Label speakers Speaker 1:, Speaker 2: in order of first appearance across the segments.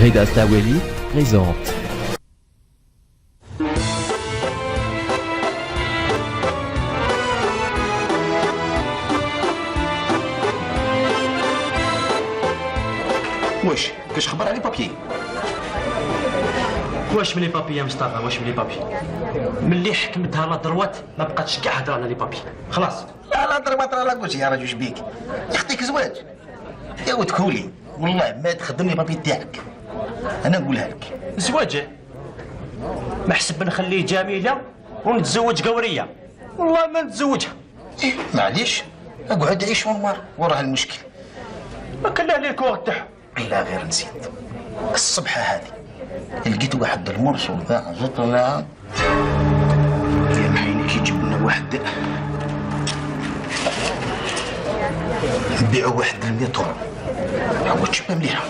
Speaker 1: Reda Staweli présente.
Speaker 2: واش كاش خبر على لي بابيي؟
Speaker 3: واش من لي بابي يا مصطفى؟ واش من لي بابي؟ ملي حكمتها لا دروات ما بقاتش كاع هضره على لي بابي، خلاص.
Speaker 2: لا ضربات لا قلت يا راجل شبيك يا اختك زواج يا ود كولي والله ما تخدم لي بابي تاعك. انا نقولها لك
Speaker 3: زواج ما حسب نخليه جميله ونتزوج قوريه، والله ما نتزوجها.
Speaker 2: إيه معليش اقعد عيش ونمر وراه المشكل.
Speaker 3: ما كان له ليك وقت تاعو.
Speaker 2: لا غير نسيت الصبحه هذه لقيت واحد المرسل ذا زطنا يا محيني كي يجيب لنا واحد نبيعو واحد الميتور عاود شبه مليحه.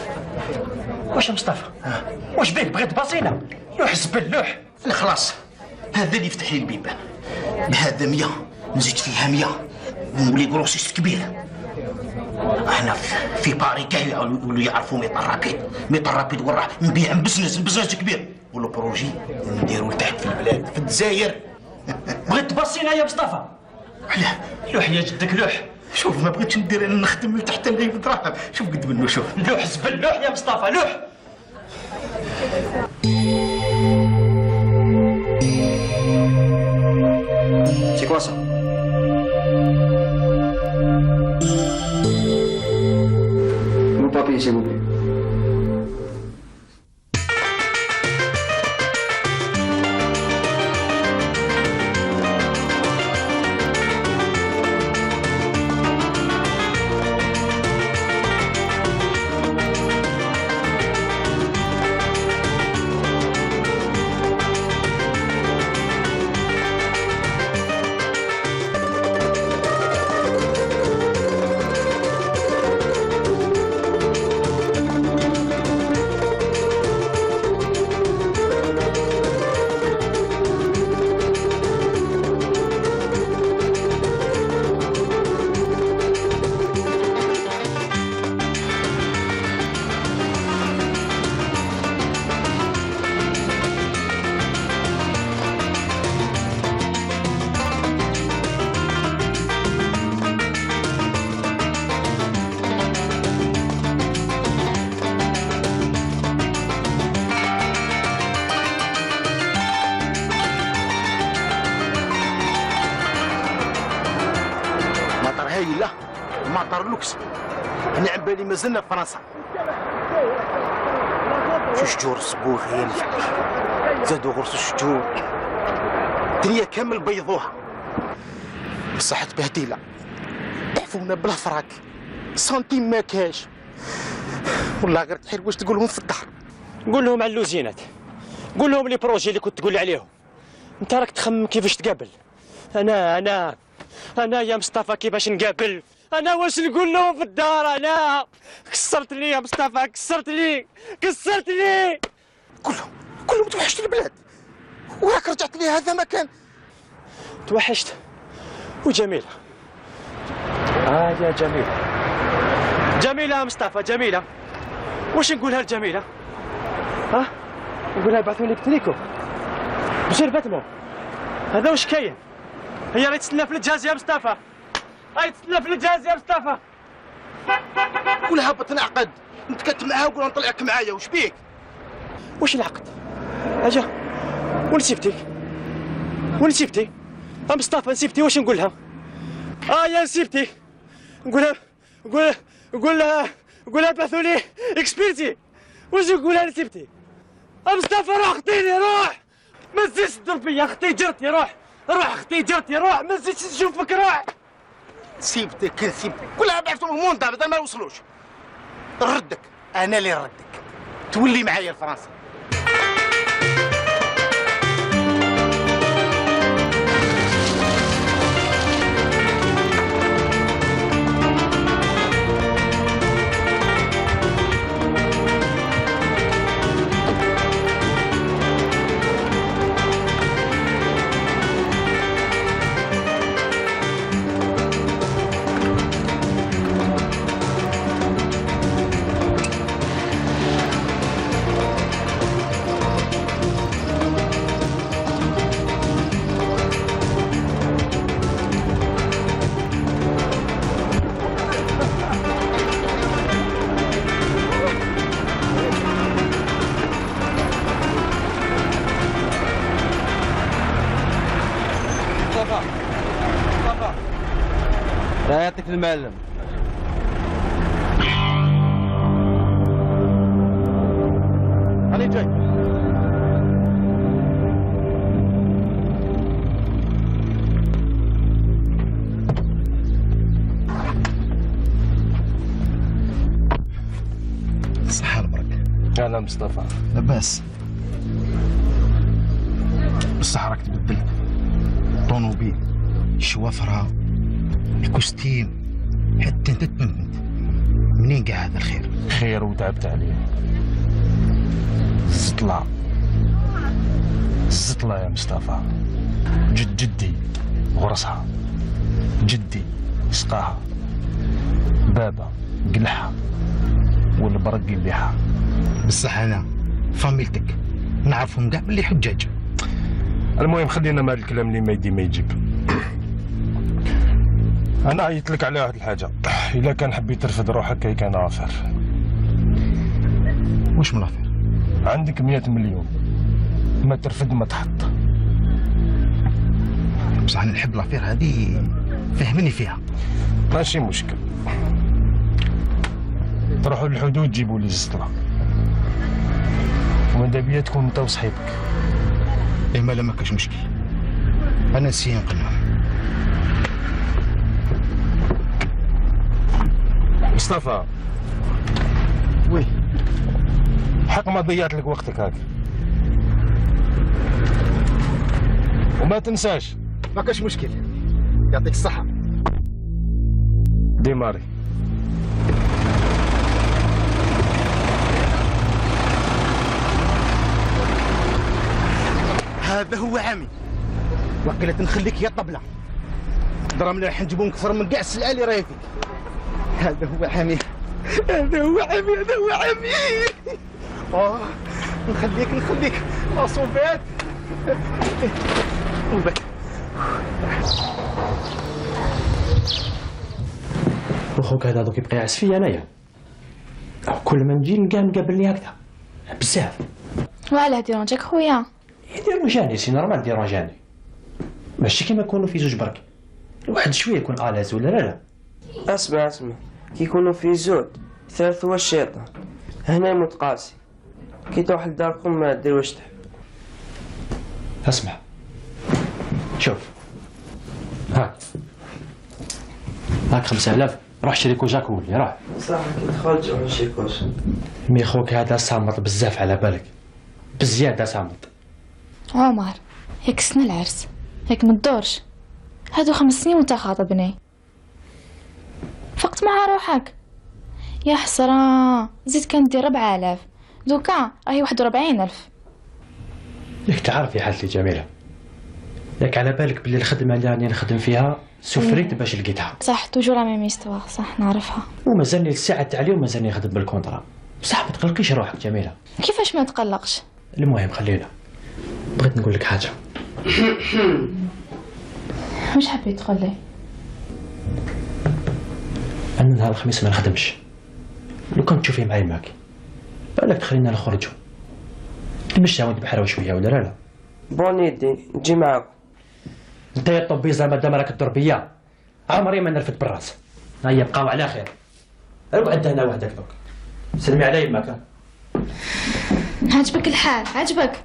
Speaker 3: واش يا مصطفى؟ واش بيك بغيت باصينه؟ لوح زبل لوح.
Speaker 2: لا خلاص هذا اللي يفتح لي البيبان. بهذا 100 نزيد فيها 100 نولي كروسيست كبير. احنا في باري كاع يولوا يعرفوا ميطر رابيد وراه نبيع بزنس كبير ولا بروجي نديروا لتحت في البلاد في الجزائر.
Speaker 3: بغيت باصينه يا مصطفى؟
Speaker 2: علاه
Speaker 3: لوح يا جدك لوح.
Speaker 2: شوف ما بغيتش ندير انا نخدم لتحت نغيب دراهم. شوف قد منه شوف
Speaker 3: لوح زبل لوح يا مصطفى لوح.
Speaker 2: C'est quoi ça?
Speaker 4: Mon papier, s'il vous plaît.
Speaker 2: لا مطار لوكس. انا عم بالي مازلنا في فرنسا. شو شجور الصبور هي اللي زادوا غرس الشجور الدنيا كامل بيضوها بصح تبهديله. ضعفونا بلا فراك سنتيم ما كاش والله غير تحير واش تقول لهم في الدار.
Speaker 3: قول لهم على اللوزينات، قول لهم لي بروجي اللي كنت تقول عليهم. انت راك تخمم كيفاش تقابل. انا يا مصطفى كيفاش نقابل؟ انا واش نقول لهم في الدار؟ انا كسرت لي يا مصطفى، كسرت لي.
Speaker 2: قول لهم توحشت البلاد وراك رجعت لي هذا مكان.
Speaker 3: توحشت وجميله. يا جميله يا مصطفى، جميله. واش نقولها لجميله؟ نقولها بعثوا لي كتريكو بصير باتمون. هذا واش كاين؟ هي راهي تستنى في الجهاز يا مصطفى،
Speaker 2: قول هبط نعقد نتكتم معاها وقول نطلعك معايا. وش بيك؟
Speaker 3: واش العقد؟ اجا ونسيبتي مصطفى، نسيبتي. واش نقولها؟ يا نسيبتي. قولها بعثوا لي اكسبيرتي. واش نقولها نسيبتي؟ مصطفى روح خطيني، روح ما تزيدش تضرب فيا. اختي جرتي، روح اختي جرتي، روح ما تزيدش نشوفك، روح.
Speaker 2: سيبتك كلها بعثوا الموندا بعد ما يوصلوش. نردك انا اللي نردك تولي معايا لفرنسا.
Speaker 3: لا يعطيك المعلم. أنا جاي.
Speaker 2: صحة البركة.
Speaker 3: أهلا مصطفى.
Speaker 2: لاباس. بصح راك تبدلت. طونوبيل، شوافرها، الكوستيم، حتى انت تبنت. منين قاع هذا الخير؟
Speaker 3: خير وتعبت عليه. الزطلة الزطلة يا مصطفى. جدي غرسها، جدي سقاها، بابا قلعها، والبرق يبيعها.
Speaker 2: بصح انا فاميلتك نعرفهم كاع باللي حجاج.
Speaker 3: المهم خلينا مع الكلام اللي ما يدي ما يجيب. انا عيطت لك على واحد الحاجه، الا كان حبيت ترفد روحك كي كان عافر.
Speaker 2: واش من الافير؟
Speaker 3: عندك 100 مليون، ما ترفد ما تحط.
Speaker 2: بصح انا نحب الافير هذه، فهمني فيها.
Speaker 3: ماشي مشكل، تروحوا للحدود جيبوا لي الزطله، وماذا بيا تكون انت وصحيبك.
Speaker 2: اما لا ما كاش مشكل، انا نسي نقنعهم.
Speaker 3: مصطفى.
Speaker 2: وي
Speaker 3: حق ما ضيعت لك وقتك هاك، وما تنساش.
Speaker 2: ما كاش مشكل، يعطيك الصحة.
Speaker 3: ديماري.
Speaker 2: هذا هو عمي، وكلت نخليك يا طبلة. درهم اللي راح نجيبهم كثر من كاع السلعة اللي راهي فيك. هذا هو عمي، هذا هو عمي، هذا هو عمي. نخليك اصوبات وبك.
Speaker 5: وخوك هذا دوك يبقى يعس فيا انايا. كل ما نجي نلقاه مقابلني هكذا بزاف.
Speaker 6: وعلاه ديرونجيك خويا؟
Speaker 5: يديرونجاني سي نورمال ديرونجاني، ماشي كيما يكونوا في زوج برك. واحد شويه يكون الاز ولا لا.
Speaker 7: اسمع كي يكونوا في زوج ثالث هو الشيطان. هنا يموت قاسي، كي تروح لداركم ما دير واش تحب.
Speaker 5: اسمع شوف، هاك 5000 روح شري كوجاك وولي روح.
Speaker 7: صح كي تخرج ماشي كوش.
Speaker 5: مي خوك هذا صامت بزاف على بالك، بزيادة صامت.
Speaker 6: عمر هيك سنة العرس، هيك متدورش. هادو 5 سنين وانت خاطبني، فقت مع روحك. يا حسرة، زيد كان دير 4000، دوكا راهي 41,000.
Speaker 5: ياك تعرفي حالتي جميلة، ياك على بالك بلي الخدمة اللي راني نخدم فيها سفريت باش لقيتها.
Speaker 6: صح توجور لا ميم استوار، صح نعرفها.
Speaker 5: ومازالني الساعة تاع اليوم مازالني نخدم بالكونطرا. بصح ما تقلقيش روحك جميلة.
Speaker 6: كيفاش ما تقلقش؟
Speaker 5: المهم خلينا، بغيت نقول لك حاجة.
Speaker 6: واش حبيت تقول لي؟
Speaker 5: أنا نهار الخميس ما نخدمش، لو كنت تشوفي معايا ماكي بالك تخلينا نخرجوا نمشي وانت بحراوي شوية ولا لا؟
Speaker 7: بوني يدي نجي معاك.
Speaker 5: انت يا طبيزة مادام راك تدور بيا عمري ما نرفد بالراس. هيا بقاو على خير، اقعد هنا وحدك دوك. سلمي علي يماك.
Speaker 6: عجبك الحال؟ عجبك؟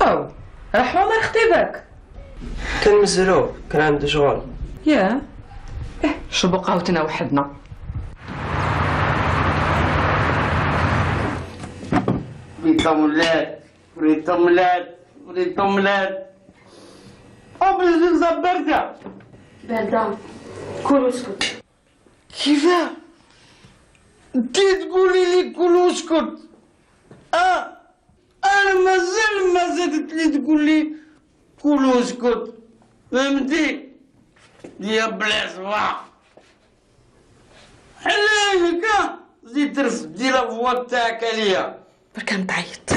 Speaker 8: أو راح والله خطيبك.
Speaker 7: كان مزروب، كان عنده شغل.
Speaker 8: يا شو بقاوتنا وحدنا.
Speaker 9: وليد طملات وليد طملات وليد طملات. أبرز باردة
Speaker 8: باردة. كل واسكت.
Speaker 9: كيفاه؟ انت تقولي لي كل واسكت. أنا مازال ما زدت لي تقول لي كل واسكت، فهمتي؟ يا بلا صباح عليك زيد ترفدي لا فوا تاعك عليا.
Speaker 8: بركا متعيط،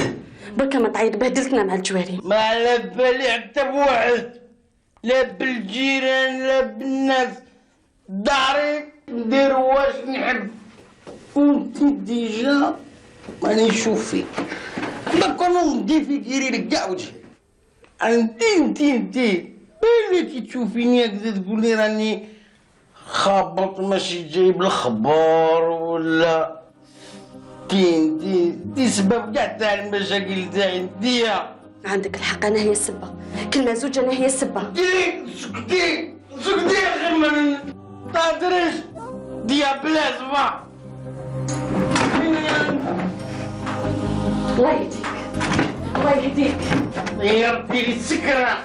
Speaker 8: بركا ما تعيط، بهدلتنا مع الجواري.
Speaker 9: ما على بالي حتى بواحد، لا بالجيران لا بالناس. داري ندير واش نحب، وانت ديجا ماني نشوف فيك. نكون ندي في كيري لك كاع وجهي. انتي بالك تشوفيني هكذا تقولي راني خابط ماشي جايب الخبار ولا انتي سبب كاع تاع المشاكل تاعي انتيا.
Speaker 8: عندك الحق، انا هي السبه، كلمه زوج انا هي السبه.
Speaker 9: سكتي غير ما تهدريش ديا بلا زبا.
Speaker 8: الله يهديك الله يهديك.
Speaker 9: يا ربي لي السكرة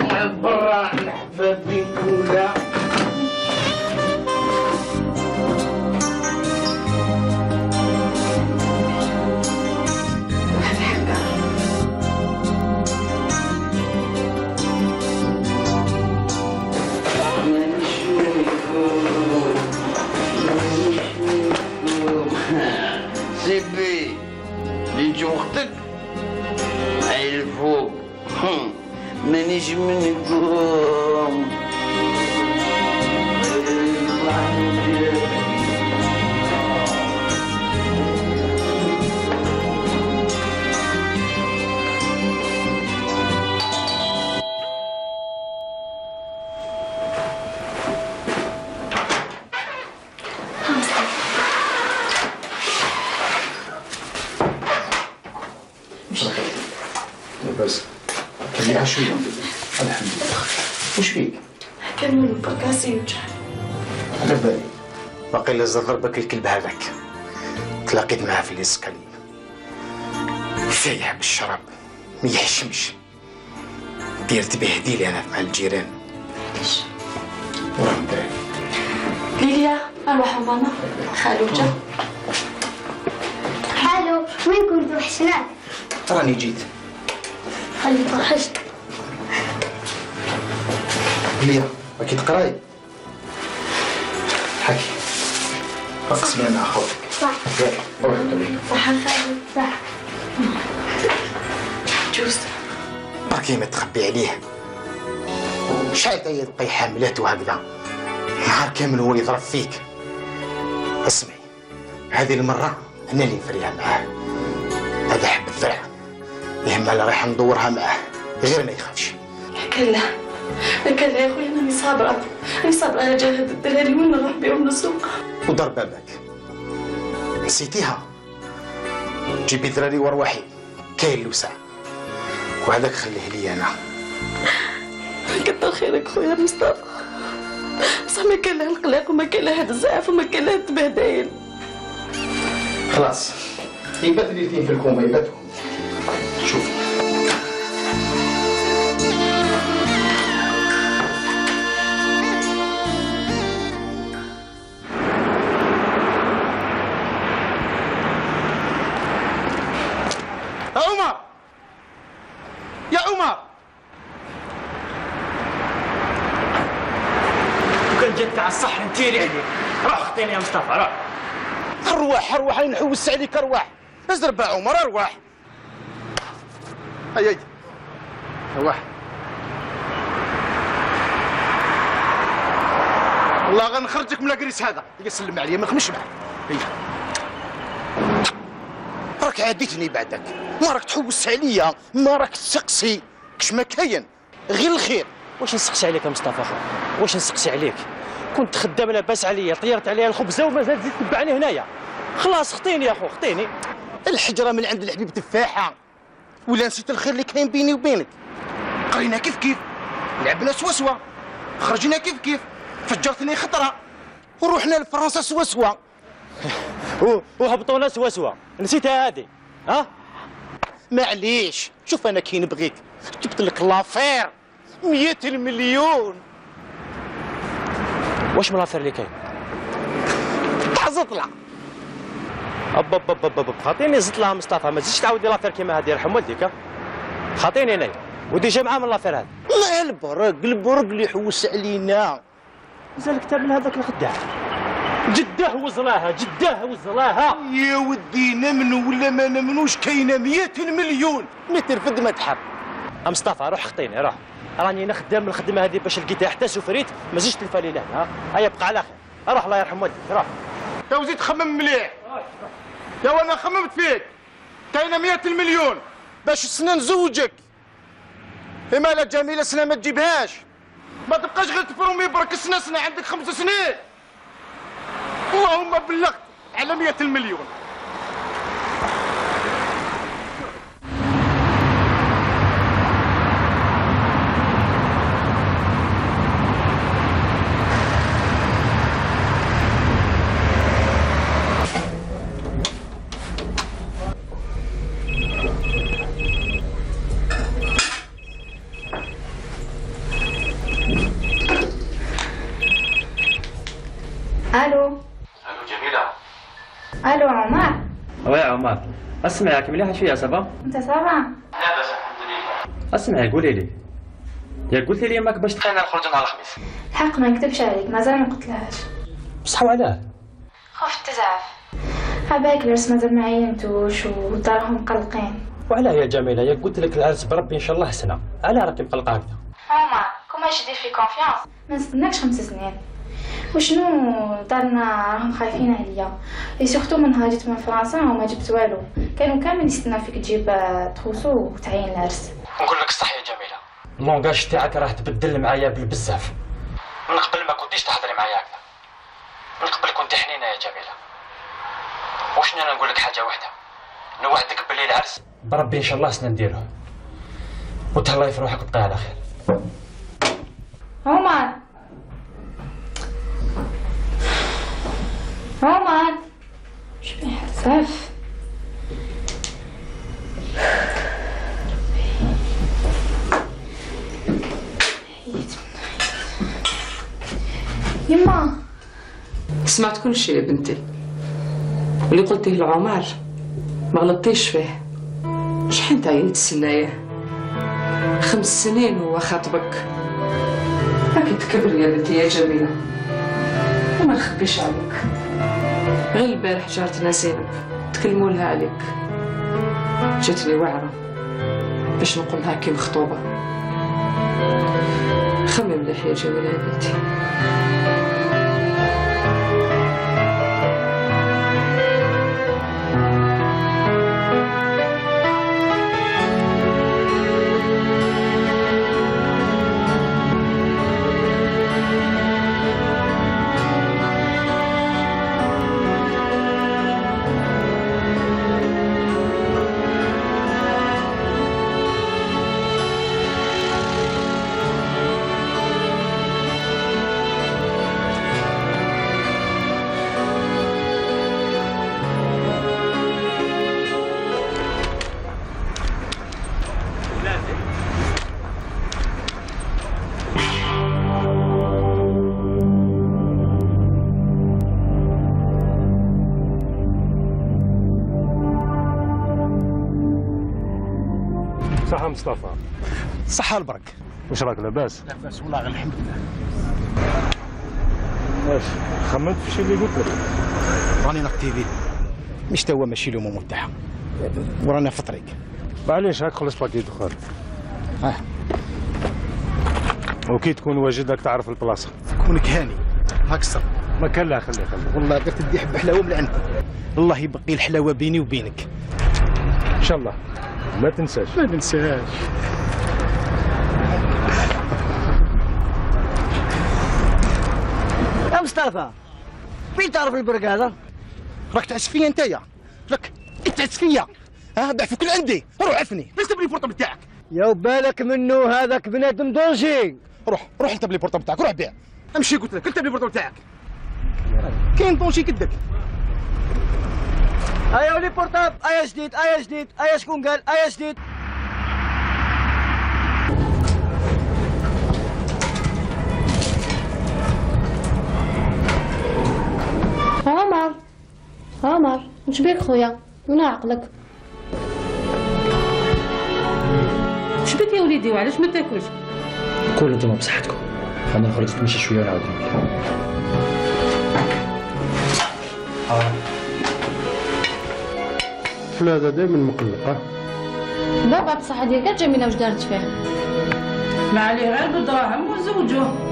Speaker 9: مع برا الحبابين كلها. سيبي ليجي وقتك هاي الفوق مانيش منكم.
Speaker 2: بس خليها شوية. الحمد لله. وش فيك؟
Speaker 8: كان من بركاسي يوجعني.
Speaker 2: على بالي باقي لازم ضربك الكلب هذاك. تلاقيت معاه في الاسكالي فايح بالشراب ما يحشمش. ديرت به هديلي انا مع الجيران.
Speaker 8: معليش.
Speaker 2: وراه باين.
Speaker 8: ليليا نروحوا ماما. خالو جا.
Speaker 10: حلو، وين كنت وحشناك؟
Speaker 2: راني جيت.
Speaker 10: خلي توحشت.
Speaker 2: ليا راكي تقراي؟ حكي. اقسمي مع خوتك.
Speaker 10: صح.
Speaker 2: يلا روحي قبلي.
Speaker 10: صح خالو صح.
Speaker 8: جوز.
Speaker 2: بركي ما تخبي عليه. شحال تا يبقى حاملات وهكذا. نهار كامل هو يضرب فيك. اسمعي هذه المرة أنا اللي نفريها معاه. هذا حب الذرع. يهمها لا رايح ندورها معاه غير ما يخافش.
Speaker 8: كان له يا خويا أنا صابرة على جال هاد الدراري وين نروح بهم للسوق.
Speaker 2: ودار بابك. نسيتيها. جيبي دراري وروحي كاين الوسع. وهذاك خليه لي أنا.
Speaker 8: كتر خيرك خويا مصطفى. بصح ما كان له القلق وما كان له هاد الزعف وما كان له التبهدايل.
Speaker 2: خلاص يبات الاثنين في الكومه يباتوا. شوف يا عمر يا عمر
Speaker 3: وكان جاتك على الصح نتيري عليك. روح خطيني يا مصطفى روح.
Speaker 2: ارواح انا نحوس عليك ارواح. ازرب يا عمر ارواح. هيا ارواح. والله غنخرجك من الكريس هذا. سلم عليا ما نخمش معك. هيا راك عاديتني بعدك. ما راك تحوس عليا ما راك تسقسي كش ما كاين غير الخير.
Speaker 5: واش نسقسي عليك يا مصطفى اخو؟ واش نسقسي عليك؟ كنت خدام لاباس عليا، طيرت عليا الخبزه ومازال تزيد تبعني هنايا. خلاص خطيني يا اخو خطيني.
Speaker 2: الحجره من عند الحبيب تفاحه. ولا نسيت الخير اللي كاين بيني وبينك. قرينا كيف لعبنا سوا خرجنا كيف فجرتني خطره ورحنا لفرنسا سوا
Speaker 5: وهبطونا سوا نسيتها هذه ها؟
Speaker 2: معليش شوف انا كي نبغيك جبت لك لافير 100 مليون.
Speaker 5: واش من لافير اللي كاين؟
Speaker 2: تاع زطله.
Speaker 5: اب خاطيني زطله مصطفى ما تزيدش تعاودي لافير كيما هذه يرحم والديك. خاطيني انايا وديجا معاه من لافير هذا.
Speaker 2: لا البرق اللي يحوس علينا.
Speaker 5: مازال كتاب من هذاك الخداع. جده وزلاها
Speaker 2: يا ودي نمنو ولا ما نمنوش كاينه 100 مليون. نترفد ما تحب.
Speaker 5: مصطفى روح خطيني روح. راني انا خدام الخدمه هذه باش لقيتها حتى سفريت ما زيدش تلفالي لهنا ها. هيا بقى على خير. روح الله يرحم والديك روح.
Speaker 2: يا وزيد خمم مليح. يا وانا خممت فيك.
Speaker 3: كاينه 100 المليون باش السنه نزوجك. إما لا جميله سنه ما تجيبهاش، ما تبقاش غير تبرومي برك سنه عندك 5 سنين. اللهم بلغت على 100 المليون.
Speaker 6: الو
Speaker 5: جميلة.
Speaker 6: الو عمر.
Speaker 5: وي عمر، اسمعك مليحة شوية صافا؟
Speaker 6: انت صافا؟
Speaker 5: لاباس الحمد لله. اسمعي قولي لي، ياك قلتي لي ماك باش تخلينا نخرجوا نهار الخميس؟
Speaker 6: الحق ما نكذبش عليك، مازال ما قلتلهاش.
Speaker 5: بصح وعلاه؟
Speaker 6: خفت تزعف. عبالك العرس مازال ما عينتوش ودارهم مقلقين.
Speaker 5: وعلاه يا جميلة؟ ياك قلت لك العرس بربي ان شاء الله سنة، علاه راكي مقلقة هكذا؟
Speaker 6: عمر كون ماشي دير في كونفيونس، ما نستناكش 5 سنين. وشنو دارنا راهم خايفين عليا، لي سورتو من هاجت من فرنسا وما جبت والو، كانوا كامل يستناو فيك تجيب تخوصو وتعين العرس.
Speaker 5: نقول لك الصح يا جميلة، اللونغاج تاعك راه تبدل معايا بالبزاف. من قبل ما كنتيش تهضري معايا هكذا، من قبل كنت حنينة يا جميلة. وشنو انا نقول لك حاجة واحدة، نوعدك بلي العرس بربي ان شاء الله سنا نديروه، وتهلاي في روحك وتبقى على خير.
Speaker 6: عمر عمر شبيه بزاف. يما
Speaker 8: سمعت كل شيء يا بنتي، واللي قلتيه لعمر ما غلطتيش فيه. شحال تعينت السناية؟ 5 سنين هو خاطبك. راكي تكبري يا بنتي يا جميلة، وما نخبيش عليك. غير البارح جارتنا زينب تكلموا لها عليك، جاتني واعرة باش نقول لها كي مخطوبة. خمي مليح يا جميلة يا بنتي.
Speaker 11: صحة مصطفى.
Speaker 3: صحة البرك.
Speaker 11: واش راك لاباس؟
Speaker 3: لاباس والله غير الحمد لله.
Speaker 11: واش خممت في الشيء اللي قلت لك؟
Speaker 3: راني نكتيفي، مش توا ماشي الامور تاعها، ورانا في الطريق.
Speaker 11: معليش هاك خلص باكيت اخر. وكي تكون واجد راك تعرف البلاصة.
Speaker 3: كونك هاني هاك السر.
Speaker 11: ما كان لا خلي
Speaker 3: والله غير تدي حبة حلاوة من عندك. الله يبقي الحلاوة بيني وبينك.
Speaker 11: ان شاء الله. ما تنساش.
Speaker 3: ما ننساهاش.
Speaker 12: يا مصطفى فين تعرف البرق هذا؟
Speaker 3: راك تعس فيا انتيا، راك تعس فيا. ضعفك عندي، روح عفني، ليش تبني البورطابل تاعك؟
Speaker 12: يا بالك منه هذاك بنادم دونجي.
Speaker 3: روح انت بلي البورطابل تاعك، روح بيع. امشي قلت لك، انت بلي البورطابل تاعك. كاين دونجي كدك.
Speaker 12: ايا ولي بورطاب، ايا جديد، ايا جديد، ايا شكون قال، ايا جديد.
Speaker 13: عمر وش بيك خويا؟ وين عقلك؟ وش بك يا وليدي وعلاش ما تاكلش؟
Speaker 5: كلوا انتم بصحتكم، خلينا نخرج نتمشى شويه ونعاود ناكل.
Speaker 11: فلادة دايما مقلقة.
Speaker 13: بابا بصح هذيك جميلة واش دارت فيه؟
Speaker 8: ما عليه غير بالدراهم وزوجوه.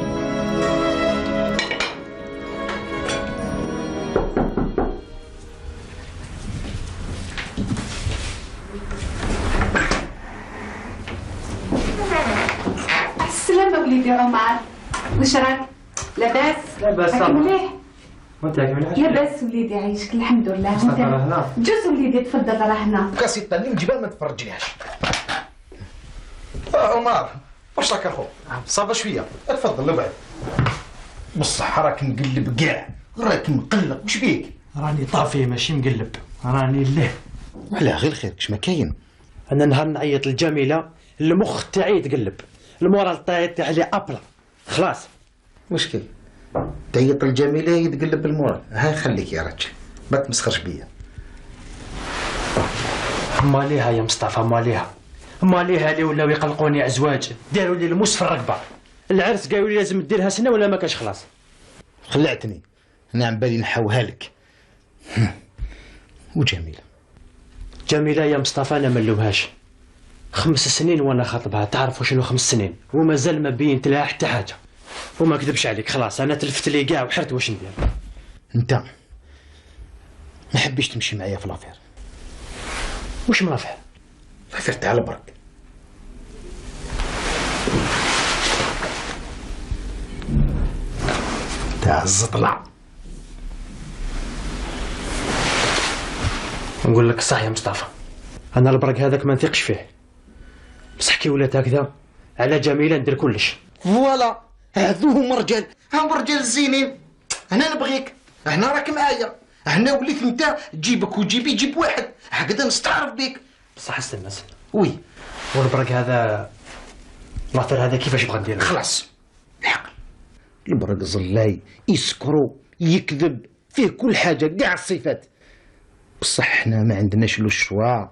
Speaker 14: وليدي عمر، واش راك؟ لاباس؟
Speaker 5: لاباس
Speaker 14: راك مليح؟
Speaker 5: وانت راك مليح؟
Speaker 14: لاباس وليدي عايشك الحمد لله.
Speaker 5: مصطفى راه هنا.
Speaker 14: جوز وليدي تفضل راه هنا.
Speaker 2: كاسي الطني نجيبها ما تفرجنيهاش. عمر واش راك اخو؟ صافا شويه تفضل لبعد. بصح راك مقلب كاع، راك مقلق، واش بيك؟
Speaker 5: راني طافي ماشي مقلب، راني ليه.
Speaker 2: وعلاه غير خير كش ما كاين.
Speaker 5: انا نهار نعيط للجميله المخ تاعي يتقلب، المورال تاعي لي ابلا خلاص.
Speaker 2: مشكل تعيط الجميله يتقلب المورال، ها خليك يا رجل ما تمسخرش بيا.
Speaker 5: ماليها يا مصطفى ماليها، ماليها اللي ولاو يقلقوني ازواج، داروا لي الموس في الرقبه. العرس قالوا لي لازم ديرها سنه ولا ما كاش خلاص.
Speaker 2: خلعتني انا عم بالي نحوها لك. وجميله
Speaker 5: جميله يا مصطفى انا ما نلومهاش، 5 سنين وانا خاطبها، تعرفوا شنو 5 سنين ومازال ما بينت لها حتى حاجه. وما كذبش عليك خلاص انا تلفت لي كاع وحرت واش ندير.
Speaker 2: انت ما حبيش تمشي معايا في لافير.
Speaker 5: واش من لافير؟
Speaker 2: لافير تاع البرك. تاع الزطلع.
Speaker 5: نقول لك صح يا مصطفى، انا البرك هذاك ما نثقش فيه، بصح كي ولات هكذا على جميله ندير كلش.
Speaker 2: فوالا هذو هما رجال، هما رجال الزينين. انا نبغيك، هنا راك معايا، هنا وليت انت تجيبك وتجيبي يجيب واحد، هكذا نستعرف بيك.
Speaker 5: بصح استنى
Speaker 2: وي
Speaker 5: والبرك هذا لافير هذا كيفاش بغا ندير؟
Speaker 2: خلاص الحق البرك زلاي يسكرو يكذب فيه كل حاجه كاع الصفات، بصح حنا ما عندناش لو شوا.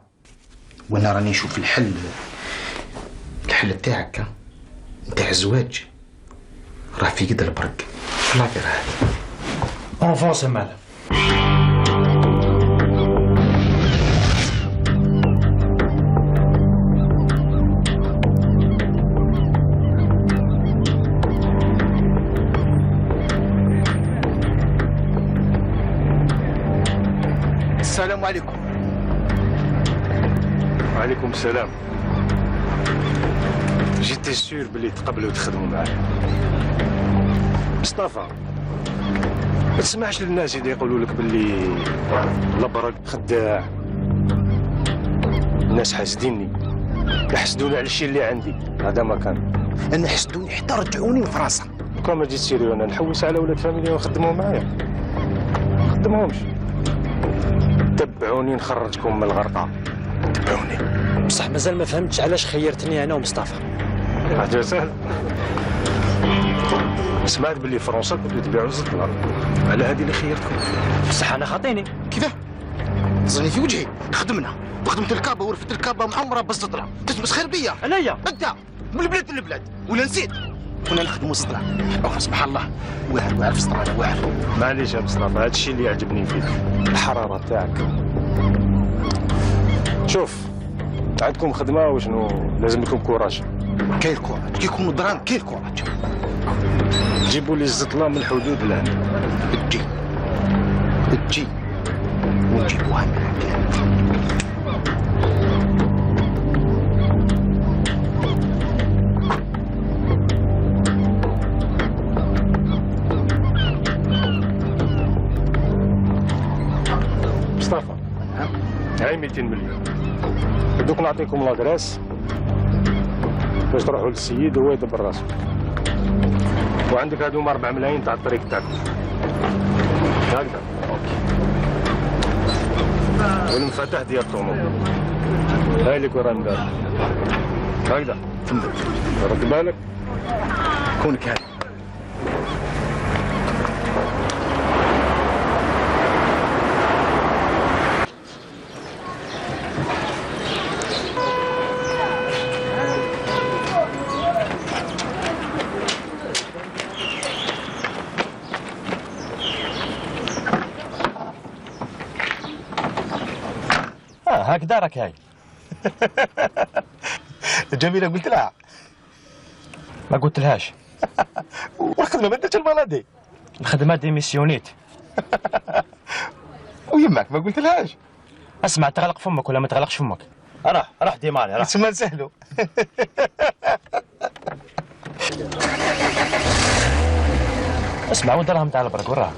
Speaker 2: وانا راني نشوف الحل تاعك نتاع الزواج راه في قد البرك لافير هذا
Speaker 5: اونفونس مال.
Speaker 2: السلام عليكم.
Speaker 11: وعليكم السلام. جيتي سير بلي تقبلوا تخدموا معايا. مصطفى ما تسمعش للناس اللي يقولوا لك باللي البرك خداع. الناس حاسديني، يحسدوني على الشيء اللي عندي، هذا ما كان.
Speaker 2: انا حسدوني حتى رجعوني لفرنسا.
Speaker 11: كون ما جيت سيري انا نحوس على ولاد فاميليا ونخدموا معايا، ما نخدمهمش. تبعوني نخرجكم من الغرقه، تبعوني.
Speaker 5: بصح مازال ما فهمتش علاش خيرتني انا ومصطفى.
Speaker 11: حاجه سهله، سمعت باللي فرنسا كنتو تبيعوا الزطلة، على هذه اللي خيرتكم.
Speaker 5: بصح انا خاطيني.
Speaker 2: كيفاه؟ تصني في وجهي، خدمنا خدمت الكابه ورفت الكابه معمره بالزطلة، تتمسخر بيا.
Speaker 5: انايا
Speaker 2: انت من البلاد للبلاد ولا نسيت؟ كنا نخدموا زطلة. او سبحان الله واعر في السطرانه واعر.
Speaker 11: معليش يا مصطفى، هذا الشيء اللي يعجبني فيك الحراره تاعك. شوف عندكم خدمه وشنو لازم لكم كوراج.
Speaker 2: كاين كوراج، كي يكونوا دراهم كاين كوراج.
Speaker 11: جيبوا لي الزطله من الحدود لهنا.
Speaker 2: تجي ونجيبوها من عندنا.
Speaker 11: مصطفى هاي 200 مليون، دوك نعطيكم لادريس باش تروحوا للسيد وهو يدبر راسو. وعندك هذوما 4 ملايين تاع الطريق تاعكم هكذا. والمفاتيح ديال الطوموبيل هاي اللي كورا مدار هكذا. رد بالك
Speaker 2: كونك هذا.
Speaker 5: هكذا راك هاي.
Speaker 2: جميله قلت لها.
Speaker 5: ما قلت لهاش.
Speaker 2: والخدمه ما درتش المالادي.
Speaker 5: الخدمه ديميسيونيت.
Speaker 2: ويماك ما قلت لهاش.
Speaker 5: اسمع تغلق فمك ولا ما تغلقش فمك. راح ديماري راح.
Speaker 2: تسمى نسهلو.
Speaker 5: اسمع وين دراهم تاع البرك وراها؟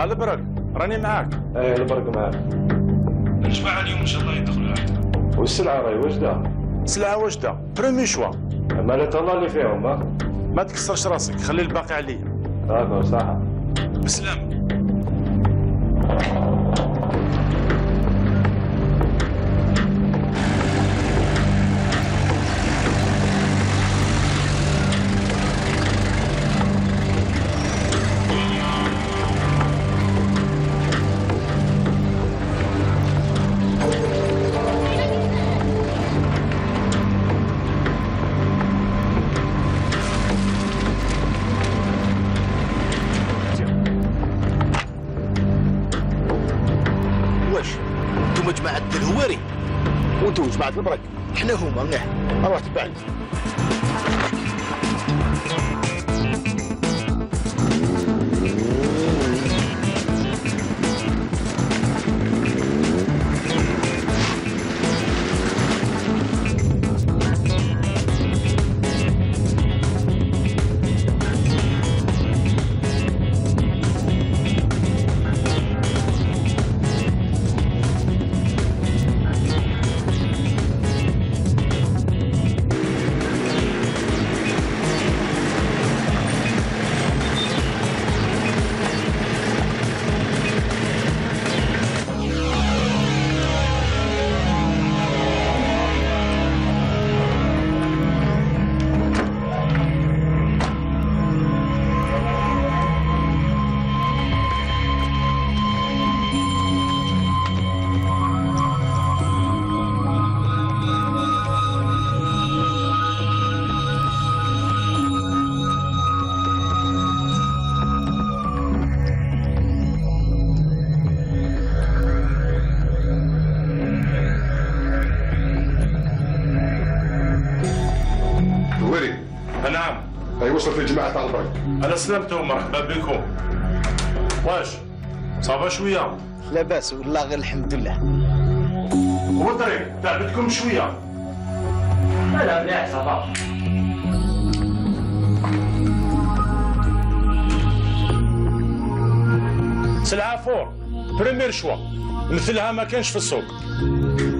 Speaker 11: البرك راني معاك. ايه البرك معاك. الجماعة اليوم ان شاء الله يدخلوا عندك. والسلعة راهي واجدة. السلعة واجدة، بريمي شوا. مالها الله اللي فيهم ما تكسرش راسك، خلي الباقي عليا. هذا صح. بسلام.
Speaker 2: جماعة البرك حنا هما روح تبعني.
Speaker 11: نعم. اي وصل في جماعة تاع البرك. انا سلمتهم، مرحبا بكم. واش صافا شوية؟
Speaker 2: لا باس والله غير الحمد لله.
Speaker 11: هو الطريق تعبتكم شوية؟
Speaker 5: لا مليح صافا.
Speaker 11: سلعة فور بريمير شوا مثلها ما كانش في السوق.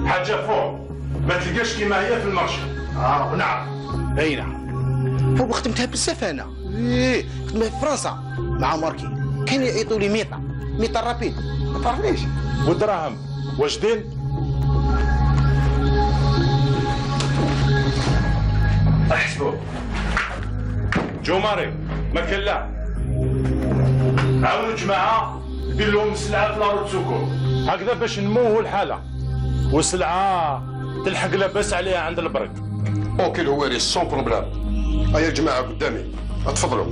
Speaker 11: حاجة فور ما تلقاش كيما هي في المارشي. نعم.
Speaker 2: اي نعم. هو خدمتها بزاف انا. خدمتها في فرنسا مع ماركي كان يعيطوا لي ميطا رابيد ما تعرفنيش.
Speaker 11: والدراهم واجدين؟ احسبوا جوماري ما كان لا. عاونوا جماعة دير لهم السلعة في لاروت سوكو هكذا باش نموه الحالة والسلعة تلحق لاباس عليها عند البرك.
Speaker 15: اوكي الهواري سون بروبلام. هيا الجماعة قدامي اتفضلوا.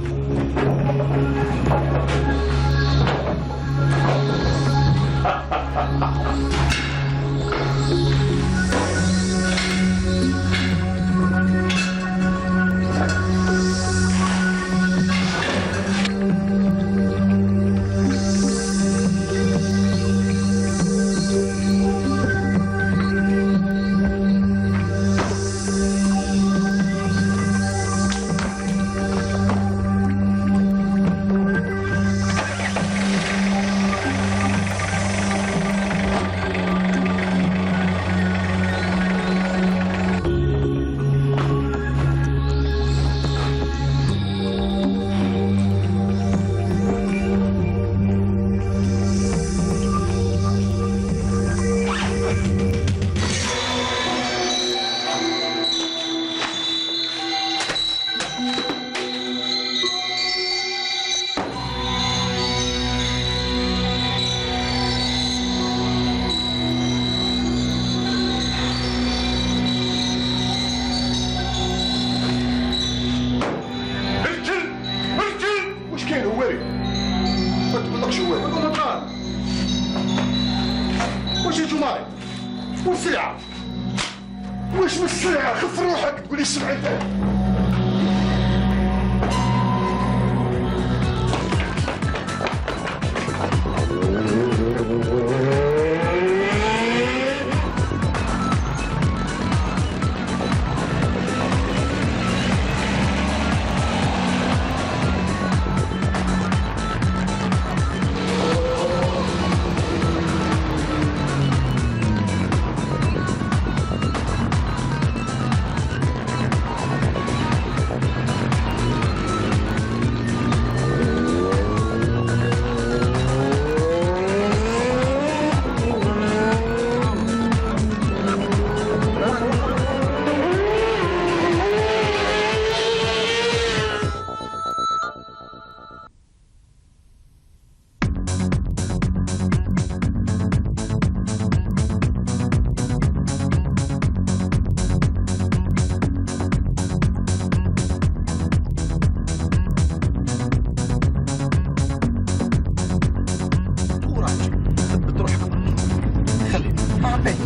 Speaker 15: الساعة خف روحك تقول لي سمعتك.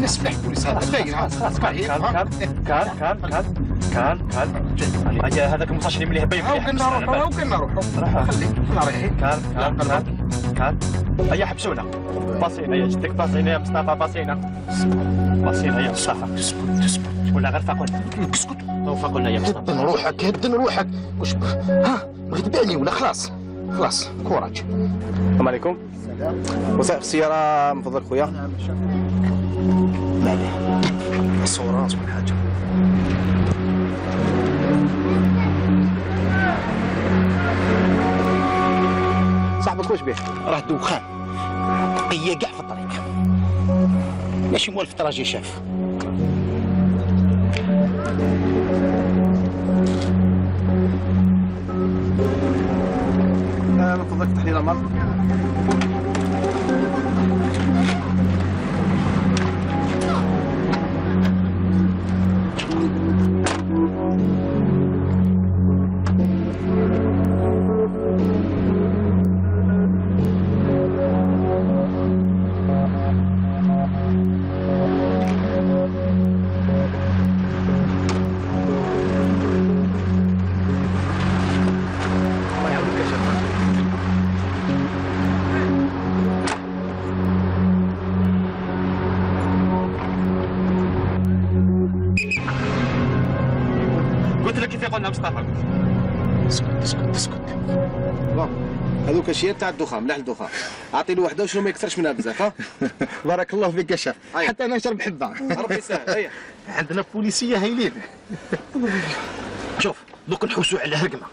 Speaker 2: نسمح بوليس هذا باين
Speaker 3: كان هذاك المستشفى اللي باين
Speaker 2: وكنا نروحوا خليك
Speaker 3: كان هيا حبسونا باصينا يا جدك باصينا يا مصطفى باصينا يا مصطفى
Speaker 2: تسكت
Speaker 3: ولا غير فاقولنا
Speaker 2: اسكت
Speaker 3: فاقولنا يا مصطفى
Speaker 2: هدن روحك وش بغيت تبيعني ولا خلاص كوراج.
Speaker 16: السلام عليكم. وثائق السيارة من فضلك خويا.
Speaker 2: لا الصورات ولا حاجة.
Speaker 16: صاحبك واش بيه؟
Speaker 2: راه دوخان بقية كاع في الطريق ماشي موالف تراجي شاف.
Speaker 16: من فضلك تحليل أمر.
Speaker 3: قلت لك كيف يقولنا مصطفى.
Speaker 2: اسكت
Speaker 16: هذوك اشياء تاع الدخان، ملاح الدخان. اعطي له وحده وشنو ما يكثرش منها بزاف. ها بارك الله فيك يا شيخ. حتى انا نشرب حبه. ربي يسهل. هيا
Speaker 2: عندنا بوليسيه هايلين. شوف دوك نحوسوا على هرقمه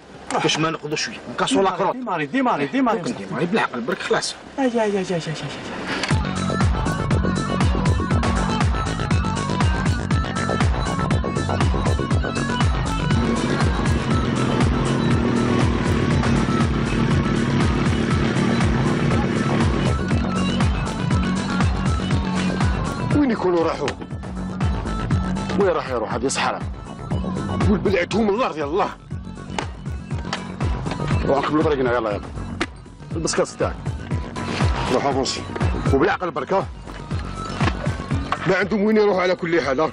Speaker 2: باش ما ناخذوا شويه نكاسوا لاكروط.
Speaker 3: ديماري
Speaker 2: بالعقل برك خلاص.
Speaker 3: اي
Speaker 15: وين يكونوا راحوا؟ وين راح يروح هذه صحراء؟ قول بلعتهم الارض يلا. روح قبل طريقنا يلا البس كاس تاعك. روح افونسي وبالعقل بركه. ما عندهم وين يروحوا على كل حال.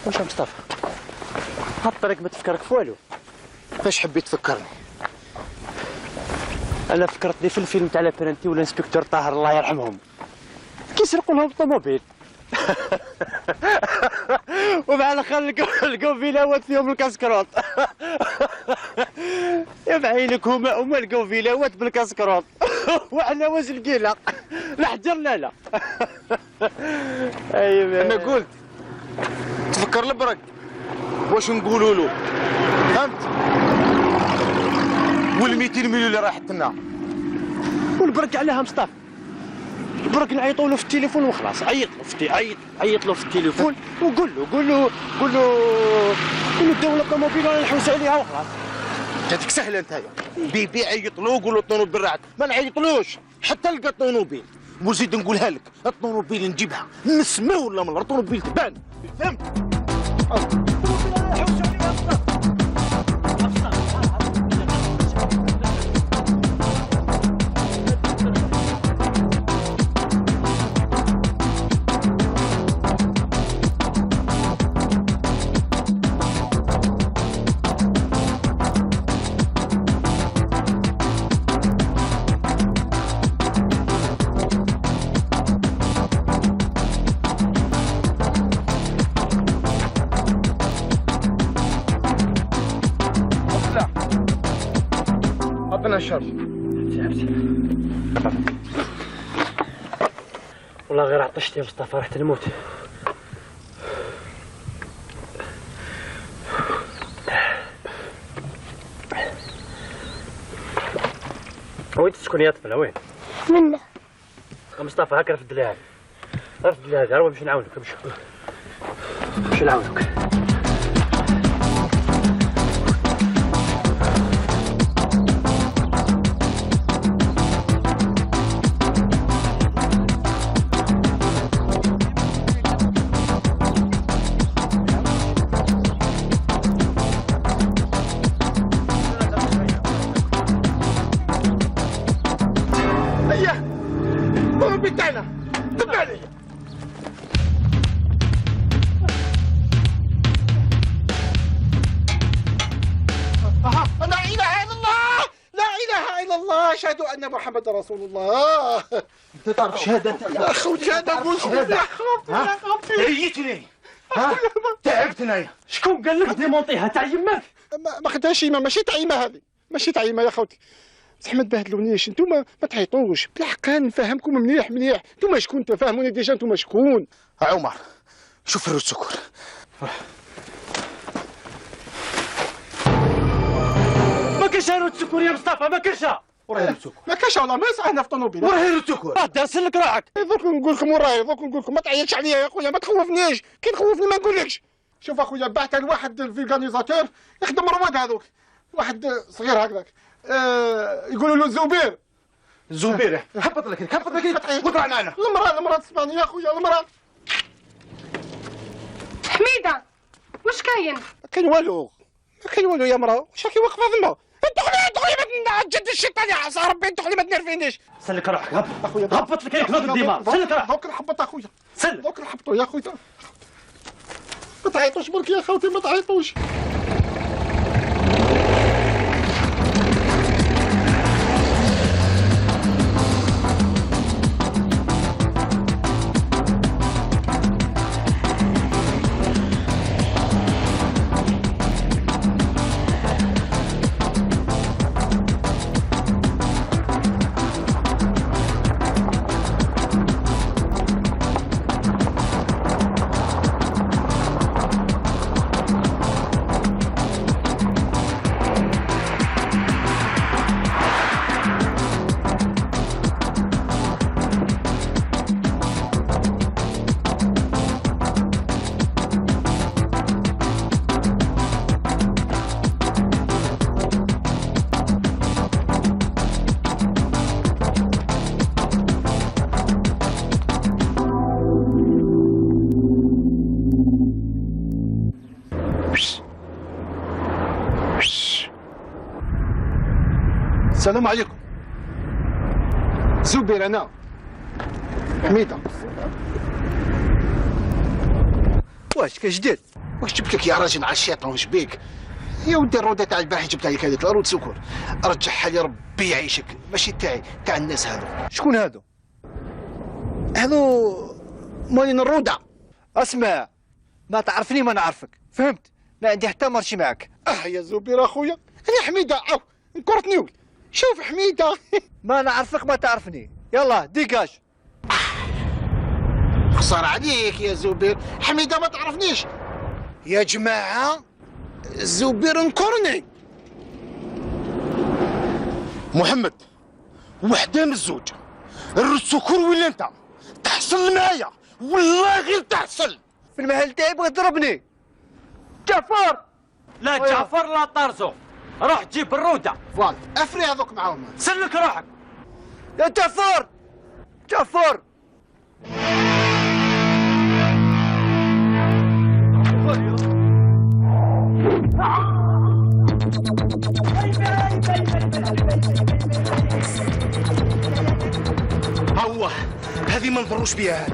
Speaker 16: واش مصطفى؟
Speaker 3: هاد الطريق ما تفكرك في والو.
Speaker 16: فاش حبيت تفكرني؟
Speaker 3: انا فكرتني في الفيلم تاع لابرانتي ولا انسبكتور طاهر الله يرحمهم كيسرقوا لهم الطوموبيل ومع الاخر لقوا فيلاوات فيهم الكاسكروط. يا بعينك هما لقوا فيلاوات بالكاسكروط وحنا واش لقينا؟ لا حجرنا لا. ايوا
Speaker 16: انا قلت تفكر البرك واش نقولوا له، فهمت؟ وال 200 مليون اللي راحت لنا
Speaker 3: والبرك عليها مصطفى. برك نعيطوا له في التليفون وخلاص. عيط له في التليفون وقول له الدوله الطوموبيل رانا نحوس عليها وخلاص.
Speaker 16: جاتك سهله انت. بيبي عيط له وقول له الطوموبيل راحت، ما نعيطلوش حتى لقى الطوموبيل. وزيد نقولها لك، الطوموبيل نجيبها من السماء ولا من الارض، الطوموبيل تبان، فهمت؟
Speaker 3: والله غير عطشت يا مصطفى، رحت نموت. وين تسكن يا طفله وين؟
Speaker 10: منه
Speaker 3: مصطفى هاك رفد لي هذه، رفد لي هذه، روح باش نعاونك، باش نعاونك.
Speaker 16: محمد رسول الله. انت تعرف شهاده انت يا اخوي؟ شهاده مش يا خوتي عيتني، تعبتنا.
Speaker 3: شكون قال لك ديمونطيها تاع يماك؟
Speaker 16: ما خدهاش يما، ماشي تاع يما هذه، ماشي تاع يما يا خوتي. بصح ما تبهدلونيش انتوما، ما تعيطوش بالحق، نفهمكم مليح مليح. انتوما شكون؟ تفهموني ديجا انتوما شكون؟ عمر شوف الروت سكر.
Speaker 3: ما كاينش روت سكر يا مصطفى، ما كاينش.
Speaker 16: وراهي السكر ما كاش والله، ما يصح هنا في الطوموبيل.
Speaker 3: وراهي السكر داسلك راك.
Speaker 16: دوك نقول لكم وراهي، دوك نقول لكم ما تعيطش عليا يا خويا، ما تخوفنيش. كي تخوفني ما نقولكش. شوف اخويا، بعت لواحد الفيغانيزاتور يخدم رواد هذوك، واحد صغير هكذاك، يقولوا له الزبير.
Speaker 3: الزبير هبط لك وطلع معنا.
Speaker 16: المراه اسبانيا يا خويا، المراه.
Speaker 14: حميده واش كاين؟
Speaker 16: ما كاين والو، ما كاين والو يا مراه. واش راكي واقفه ثما؟ ادخلي ما تجد الشيطان يا عصا ربي، ادخلي ما تنرفينيش.
Speaker 3: سلك روحك، هبط اخويا، هبط لك هيك ضد الدماغ. سلك روحك.
Speaker 16: دوك نحبط اخويا،
Speaker 3: سلك
Speaker 16: دوك نحبطوا يا خويا. ما تعيطوش برك يا خوتي، ما تعيطوش. السلام عليكم. زبير انا حميده. واش كجديد؟ واش جبت لك يا راجل على الشيطان واش بيك؟ يا ودي الروده تاع البارح جبتها لك هذيك العروض سكر، رجعها لي ربي يعيشك، ماشي تاعي تاع الناس هذو.
Speaker 12: شكون هادو؟
Speaker 16: هذو مالين الروده.
Speaker 12: اسمع، ما تعرفني ما نعرفك، فهمت؟ ما عندي حتى مرشي معك.
Speaker 16: يا زبير اخويا، انا حميده عاو نكرتني. شوف حميده
Speaker 12: ما نعرفك ما تعرفني، يلا ديكاج.
Speaker 16: خسر عليك يا زبير، حميده ما تعرفنيش. يا جماعه زبير نكرني. محمد، وحده من الزوج، السكر ولا انت تحصل معايا والله غير تحصل.
Speaker 12: في المحل تاعي بغا تضربني.
Speaker 3: جعفر، لا جعفر لا طرزو، روح جيب الروده.
Speaker 16: فوالا افري هذوك معاهم.
Speaker 3: سلك روحك
Speaker 12: يا جعفر. جعفر
Speaker 2: هو هذه ما نضروش بها،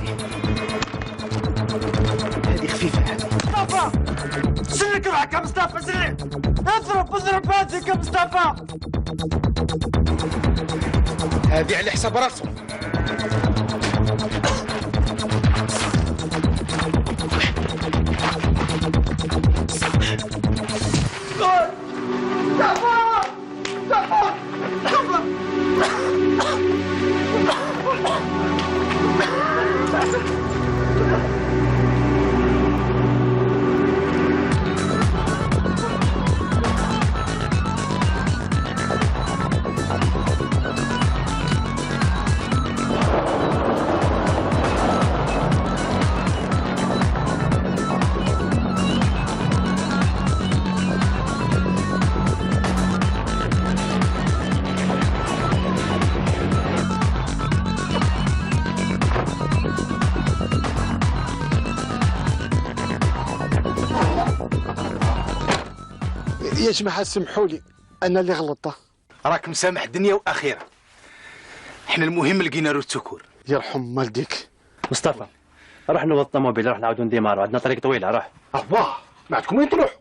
Speaker 2: هذه خفيفه هذه.
Speaker 3: مصطفى سلك روحك يا مصطفى، سلك. اضرب هاتك يا مصطفى.
Speaker 2: هذه على حساب راسه.
Speaker 16: يا جماعه سمحوا لي انا اللي غلطت.
Speaker 2: راك مسامح دنيا واخيرا. احنا المهم لقينا روت سكور.
Speaker 16: يرحم والديك.
Speaker 5: مصطفى روح نوض الطوموبيل، روح نعاودو نديمارو، عندنا طريق طويله. روح.
Speaker 16: الله، ما عندكم وين تروحوا؟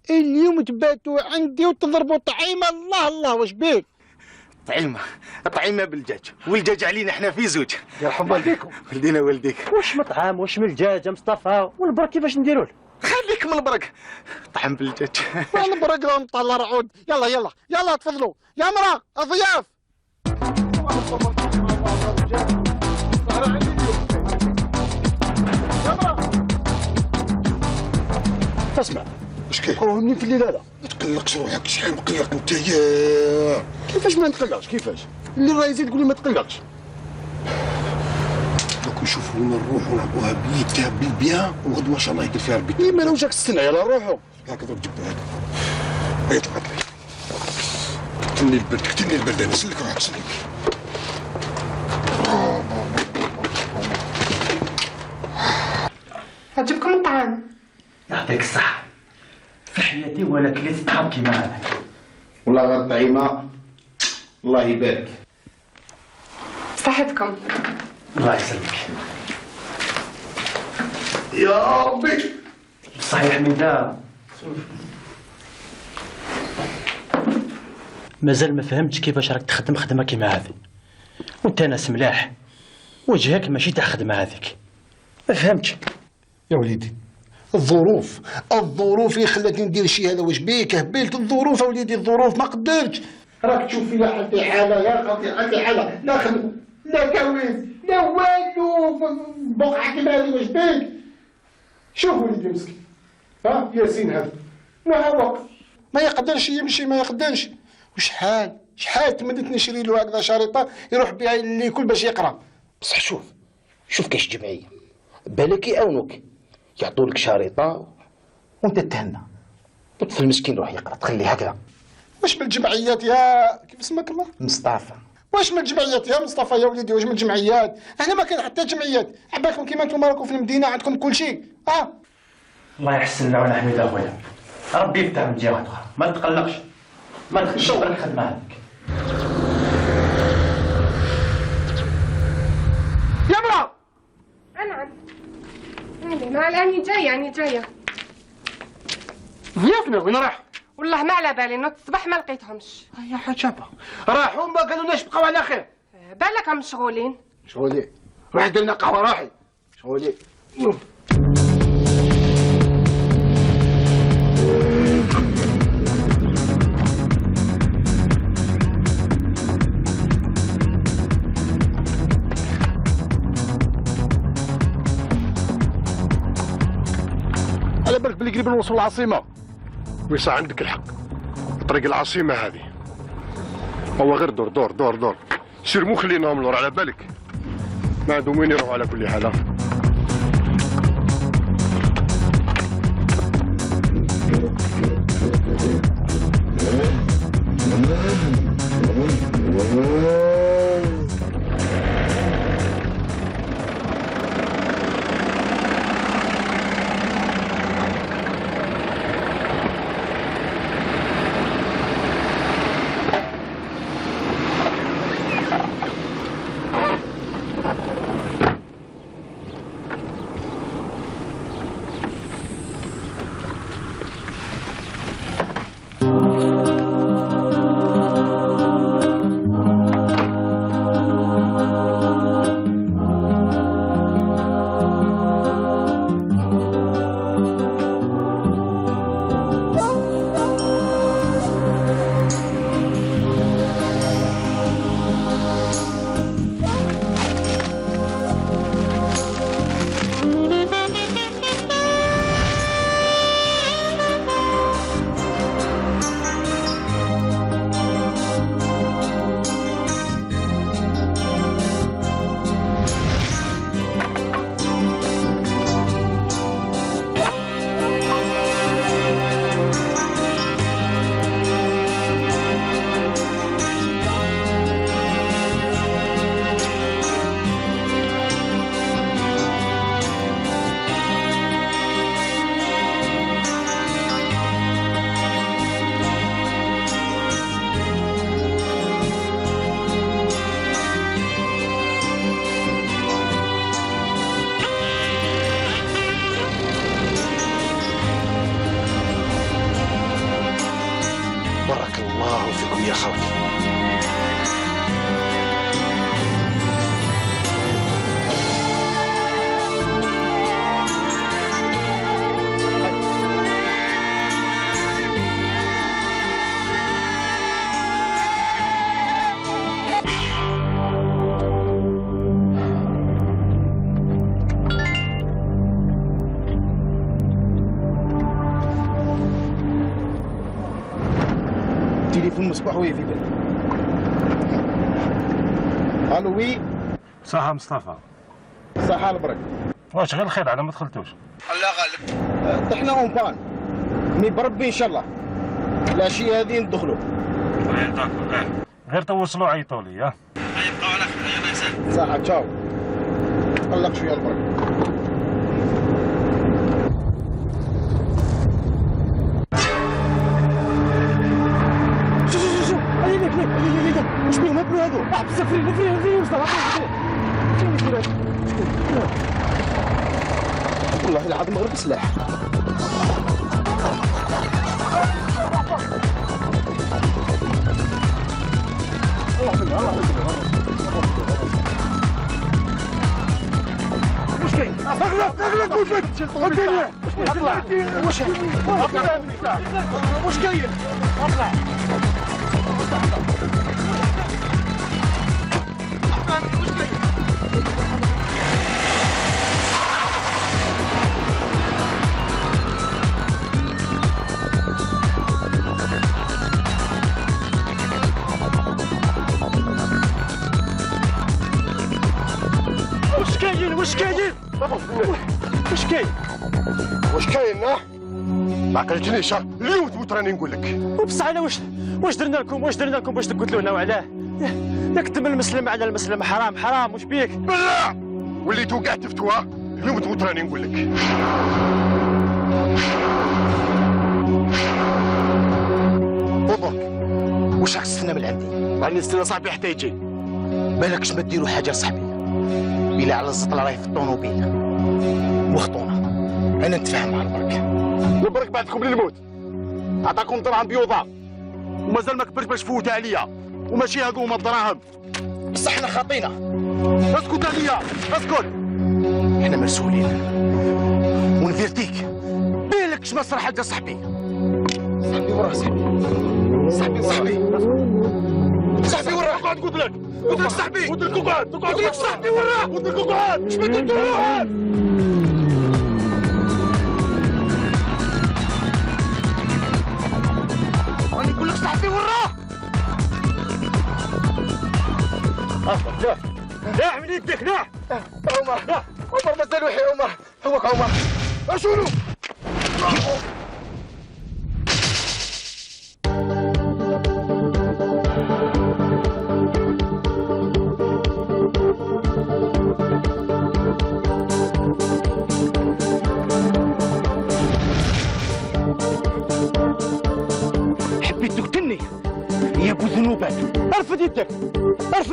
Speaker 16: اليوم تباتوا عندي وتضربوا طعيمه. الله الله واش بيك؟
Speaker 2: طعيمه بالدجاج، والدجاج علينا احنا في زوج.
Speaker 16: يرحم والديكم.
Speaker 2: ولدينا والديك.
Speaker 5: واش مطعم واش من الدجاج مصطفى؟ والبرك كيفاش نديروه؟
Speaker 2: خليك من البرك، طعم بالدجاج.
Speaker 16: وين البرك راه مطلع رعود. يلا يلا يلا تفضلوا يا مرا الضياف.
Speaker 15: اسمع،
Speaker 16: اش كاين؟
Speaker 15: منين في الليل هذا؟ ما تقلقش روحك، شحال مقلق انت يا.
Speaker 16: كيفاش ما نتقلقش؟ كيفاش؟ اللي راه يزيد تقول لي ما تقلقش.
Speaker 15: دوك نشوفوا وين نروحوا ونلعبوها بيتها بالبيان، وغدوه ان شاء الله يدير فيها ربي.
Speaker 16: إيه ما لو جاك السنه يلا نروحوا.
Speaker 15: هكذا جبنا هذا. يطلع لي. قتلني البرد انا. سلك روحك سلك.
Speaker 14: عجبكم الطعام؟
Speaker 5: يعطيك الصحة. في حياتي ولا كليت طعام كيما هذا.
Speaker 2: والله غير الطعيمه الله يبارك.
Speaker 14: صحتكم.
Speaker 5: الله يسلمك.
Speaker 15: يا ربي.
Speaker 5: صحيح من دا مازال ما فهمتش كيفاش راك تخدم خدمه كيما هذه، وانت ناس ملاح، وجهك ماشي تاع خدمه هذيك. ما فهمتش
Speaker 15: يا وليدي. الظروف اللي خلاتني ندير الشيء هذا. واش بيك هبلت الظروف يا وليدي؟ الظروف ما قدرتش.
Speaker 16: راك تشوف فيا حالتي حاله يا خاطي، حالتي حاله. لا خدمه لا كويس لا والو. بقعه كيما هذه واش بيك؟ شوف وليدي مسكين. ها ياسين هذا معوق ما يقدرش يمشي، ما يقدرش. وشحال تمدت نشري له هكذا شريطه يروح بها اللي كل باش يقرا.
Speaker 2: بصح شوف كاش جمعيه بالك يعاونوك، يعطولك شريطه وانت تهنى، طفل المسكين روح يقرا تخليه هكذا.
Speaker 16: واش من الجمعيات يا كيف اسمك الله؟
Speaker 2: مصطفى.
Speaker 16: واش من الجمعيات يا مصطفى يا وليدي؟ واش من الجمعيات؟ احنا ما كاين حتى جمعيات. عبالكم كيما انتم راكم في المدينه عندكم كل شيء.
Speaker 5: الله يحسن لنا حميد اخويا، ربي يفتح من جهه اخرى. ما تقلقش، ما تخليش برك الخدمه هذيك.
Speaker 14: يا مرا. نعم. مع الآن جاية.
Speaker 16: ضيافنا وين راح؟
Speaker 14: والله ما على بالي، نوض الصباح ما لقيتهمش.
Speaker 16: يا حجابه راحوا ما قالولناش بقاو على خير.
Speaker 14: بالك هم مشغولين.
Speaker 16: شغولي روح دير لنا قهوه راحي. شغولي
Speaker 15: على بالك بلي قريب نوصل العاصمة. ويسا عندك الحق، طريق العاصمة هذه هو غير دور دور دور دور. سير مو خليناهم لور على بالك، ما عندهم وين يروحوا على كل حال.
Speaker 2: بارك الله فيكم يا خوتي. تليفون مصباح وي في بالي. الو وي.
Speaker 11: صحة مصطفى.
Speaker 16: صحة البرك.
Speaker 11: واش غير الخير على ما دخلتوش؟
Speaker 16: الله غالب. طحنا اون بان. مي بربي ان شاء الله. العشية هذه ندخلوا.
Speaker 11: غير توصلوا عيطوا لي ها.
Speaker 16: يبقاو على خير يلا يسلمك. صحة تشاو. قلق شوية البرك.
Speaker 3: واش بيهم هبلوا هذو؟ بزاف فري مصطفى
Speaker 2: والله العظيم غير بسلاح.
Speaker 3: واش كاين؟ اغلق وفك اطلع واش كاين؟ اطلع واش كاين؟
Speaker 15: واش كاين؟ ما عقلتنيش اليوم تموت راني نقول لك.
Speaker 3: وبصح انا واش درنا لكم باش تقتلوا لنا وعلاه؟ يكتم المسلم على المسلم حرام واش بيك؟
Speaker 15: بالله وليتو كاع تفتوى اليوم تموت راني نقول لك.
Speaker 2: وضرك واش راك تستنى من عندي؟
Speaker 15: راني نستنى صاحبي حتى يجي.
Speaker 2: بالكش ما ديروا حاجه لصاحبي بلا على الزطله راهي في الطونوبيل وخطونا. انا نتفاهم مع البرك.
Speaker 15: البرك بعدكم للموت
Speaker 16: عطاكم دراهم بيوضه ومازال ما كبرش باش تفوت عليا، وماشي هادو هما الدراهم.
Speaker 2: بصح حنا خاطينا.
Speaker 16: اسكت عليا اسكت.
Speaker 2: حنا مسؤولين ونفيرتيك بالك شما صرا حاجه صاحبي. صاحبي وراه صاحبي وراه
Speaker 16: اقعد قلت لك صاحبي قلت لك اقعد صاحبي وراه قلت لك اقعد اش ما قلت له.
Speaker 2: راني نقول لك صاحبي وراه.
Speaker 3: لا من يدك لا.
Speaker 16: عمر مازال وحي عمر. هوك عمر اشولو.
Speaker 2: حبيت تقتلني يا ابو ذنوبات.
Speaker 16: ارفد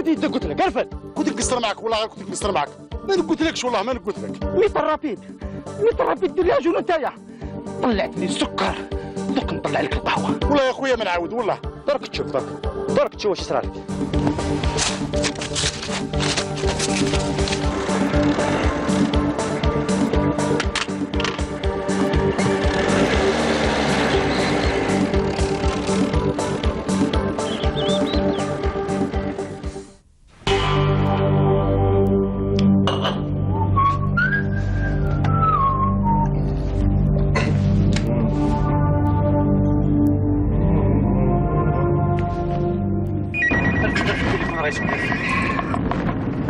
Speaker 16: يدك قلت لك ارفد. كنت نكسر معك والله كنت نكسر معك. ما قلتلكش والله ما قلت لك.
Speaker 2: ميت الرابيد ديال نتايا طلعتني السكر دوك نطلع لك القهوه.
Speaker 16: والله يا خويا ما نعاود والله.
Speaker 2: درك تشوف واش صرالك.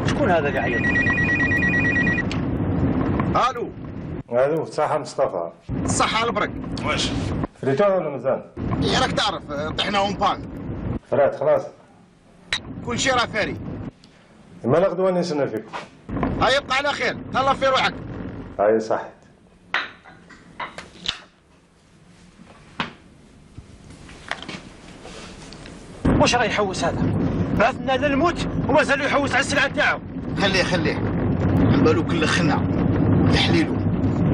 Speaker 3: شكون هذا اللي عيط؟
Speaker 11: الو صحة مصطفى.
Speaker 16: الصحة البرك. واش
Speaker 11: فريتوها ولا مازال؟
Speaker 16: يا راك تعرف طحناهم بان.
Speaker 11: فرات خلاص
Speaker 16: كل شيء راه فاري.
Speaker 11: ما غدوة نستنى فيكم.
Speaker 16: هاي يبقى على خير تهلا في روحك.
Speaker 11: هاي صح.
Speaker 3: واش راه يحوس هذا؟ بعثنا للموت ومازال يحوس على السلعه تاعو.
Speaker 2: خليه عن بالو كل خنا تحليلو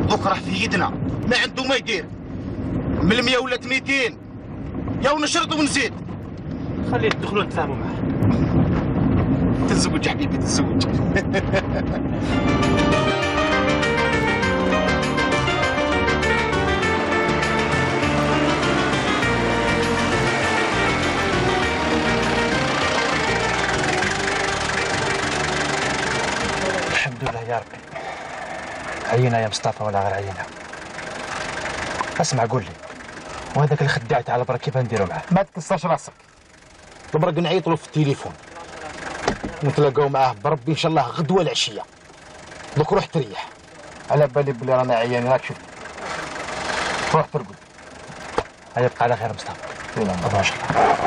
Speaker 2: دوك راه في يدنا ما عنده ما يدير. من 100 ولات 200 يا ونشرد ونزيد.
Speaker 3: خليه تدخلوا نتفاهموا معاه.
Speaker 2: تزوج حبيبي تزوج.
Speaker 5: الحمد لله يا ربي. عينا يا مصطفى ولا غير عينا. اسمع قول لي وهذاك الخداع تاع البرا كيف نديروا معاه؟
Speaker 2: ما تكسرش راسك. البرك نعيط له في التليفون نتلاقاو معاه بربي ان شاء الله غدوه العشيه. دوك روح تريح على بالي بلي رانا عيانين راك شوف. روح ترقد.
Speaker 5: يبقى على خير مصطفى. ما شاء الله.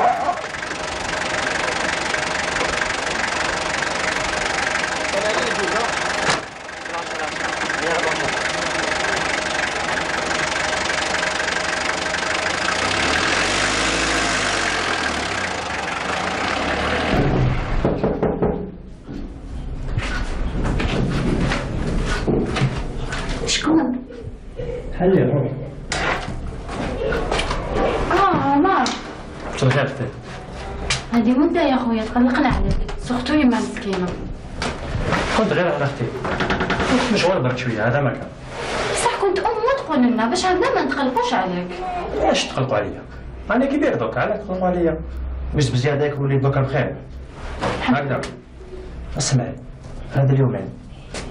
Speaker 10: شكون؟
Speaker 5: هلا روح.
Speaker 10: عمر
Speaker 5: مساء الخير اختي.
Speaker 10: هذه مدة يا خويا تقلقنا عليك، سورتو يما مسكينة.
Speaker 5: كنت غير على اختي. مشغول برك شوية هذا ما كان.
Speaker 10: بصح كنت تقول لنا باش عندنا ما نتقلقوش عليك.
Speaker 5: علاش تقلقوا عليا؟ أنا كبير دوكا علاش تقلقوا عليا؟ مش بزيادة ياك وليت دوكا بخير. هكذا. اسمعي هذا اليومين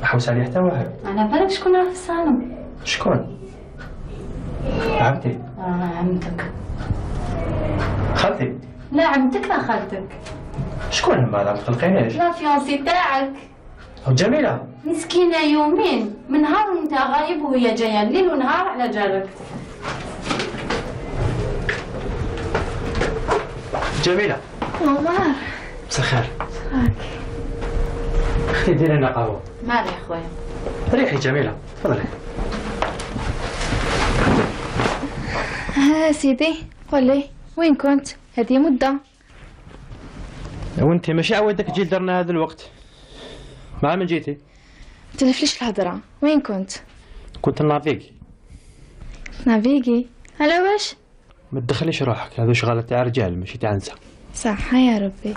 Speaker 5: ما حوس عليه حتى واحد.
Speaker 10: على بالك شكون راه في الصالون؟
Speaker 5: شكون؟ عمتي.
Speaker 10: عمتك.
Speaker 5: خالتي.
Speaker 10: لا عمتك لا خالتك.
Speaker 5: شكون ما لا متقلقينيش؟
Speaker 10: لا فيونسي تاعك.
Speaker 5: جميلة.
Speaker 10: مسكينة يومين من نهار وانت غايب وهي جاية الليل ونهار على جالك.
Speaker 5: جميلة.
Speaker 10: عمر.
Speaker 5: مساء الخير. اختي ديري لنا قهوة.
Speaker 10: مالي يا خويا.
Speaker 5: ريحي جميلة تفضلي.
Speaker 6: ها سيدي قول لي وين كنت؟ هذه مدة.
Speaker 5: وانت ماشي عودك تجي لدارنا هذا الوقت. مع من جيتي؟
Speaker 6: تلفليش الهضرة، وين كنت؟
Speaker 5: كنت نافيكي.
Speaker 6: نافيكي؟ على واش؟
Speaker 5: ما تدخليش روحك، هذو شغالة تاع رجال ماشي تاع نساء.
Speaker 6: صح يا ربي،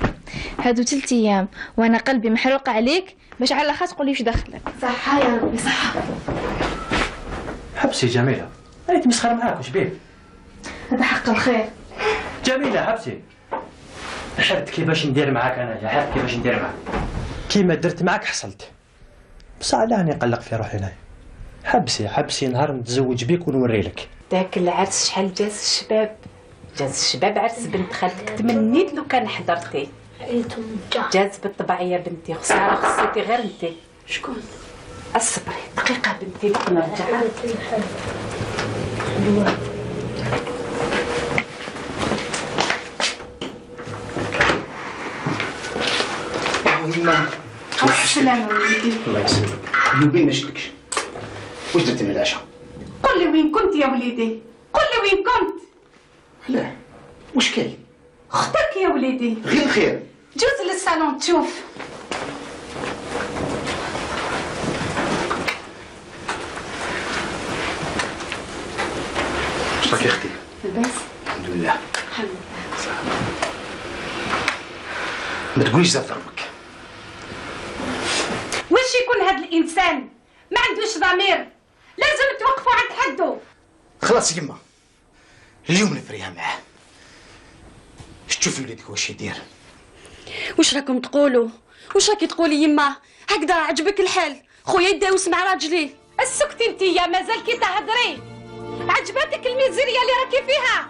Speaker 6: هادو 3 ايام وانا قلبي محروق عليك باش على خاطر تقولي واش دخلك. صح يا ربي صح.
Speaker 5: حبسي جميلة، أنا تمسخر معاك واش بيه؟
Speaker 6: هذا حق الخير.
Speaker 5: جميلة حبسي. حرت كيفاش ندير معاك أنا، حرت كيفاش ندير معاك. كيما درت معاك حصلت. بصح علاه راني نقلق في روحي هنايا. حبسي نهار نتزوج بيك ونوري لك.
Speaker 8: داك العرس شحال جاز الشباب، عرس بنت خالتك، تمنيت لو كان حضرتي. جاز بالطبع يا بنتي، خساره خصيتي غير انت. شكون؟ اصبري دقيقه بنتي لك نرجع.
Speaker 2: يما
Speaker 6: السلامة وليدي.
Speaker 2: الله يسلمك. يوبي ما شفتكش. واش درتي من العشاء؟
Speaker 10: قل لي وين كنت يا وليدي، قل لي وين كنت.
Speaker 2: لا واش كاين؟
Speaker 10: اختك يا وليدي.
Speaker 2: غير الخير.
Speaker 10: جوز للصالون تشوف.
Speaker 2: واش راكي اختي؟
Speaker 10: لاباس
Speaker 2: الحمد لله.
Speaker 10: الحمد لله.
Speaker 2: ما تقوليش زاد ضربك.
Speaker 10: واش يكون هذا الانسان ما عندوش ضمير، لازم توقفوا عند حده.
Speaker 2: خلاص يما، اليوم نفريها معاه. شوفي وليدك واش يدير.
Speaker 17: واش راكم تقولوا؟ واش راكي تقولي يما؟ هكذا عجبك الحال؟ خويا يداوس مع راجلي.
Speaker 10: اسكتي انتيا مازال كي تهضري. عجبتك الميزيريا اللي راكي فيها؟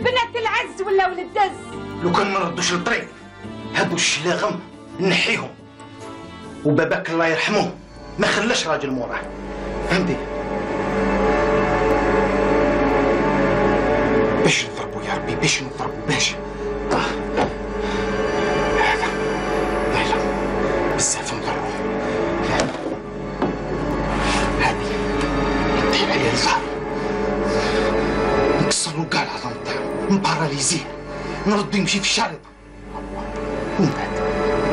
Speaker 10: بنات العز ولا الدز.
Speaker 2: لو كان ما نردوش للطريق هادو الشلاغم نحيهم، وباباك الله يرحمه ما خلاش راجل موراه، فهمتي؟ باش نضربو يا ربي، باش نضربو، باش هذا لا بزاف نضربو. هادي نطيح عليه الزهر، نكسرو كاع العظم تاعو، نباراليزيه، نردو يمشي في الشارع، ومن بعد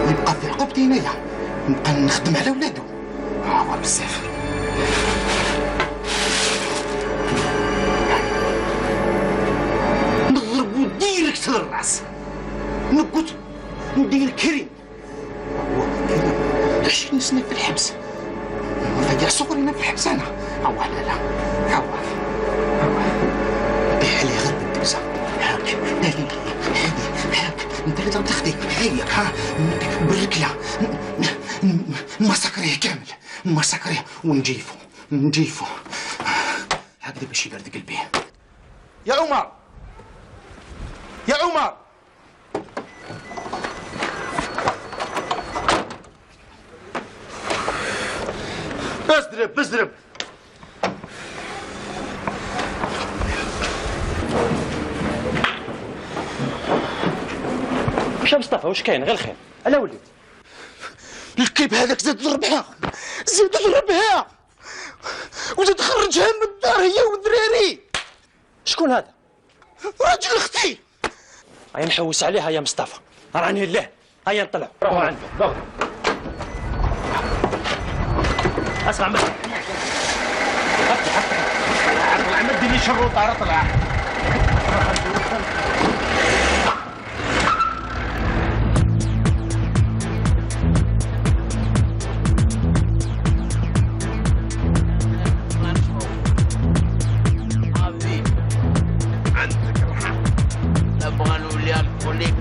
Speaker 2: يبقى في رقبتي هنايا نبقى نخدم على ولادو. هو بزاف. نضربو ديريكت للراس، نقتل ندير كريم. هو كذا 20 سنة في الحبس، فجأة صغرنا في الحبس أنا. هو لا هو طيح عليه غير بالدبزة. هاك هاك انت اللي ضربت اختي، هيك ها بالركلة نمسكريه كامل، نمسكريه ونجيفو هكذا باش يبرد قلبي. يا عمر، يا عمر، ازرب
Speaker 5: واش مصطفى واش كاين؟ غير الخير. الا وليت
Speaker 2: الكلب هذاك زاد ضربها، وزاد خرجها من الدار هي والدراري.
Speaker 5: شكون هذا؟
Speaker 2: راجل اختي.
Speaker 5: هيا نحوس عليها يا مصطفى، راني له. هيا نطلع روحوا عنده. اسمع مني
Speaker 2: عرض العمل ديري شروط على طلع.
Speaker 9: عندك الحق، نبغى نولي الكوليك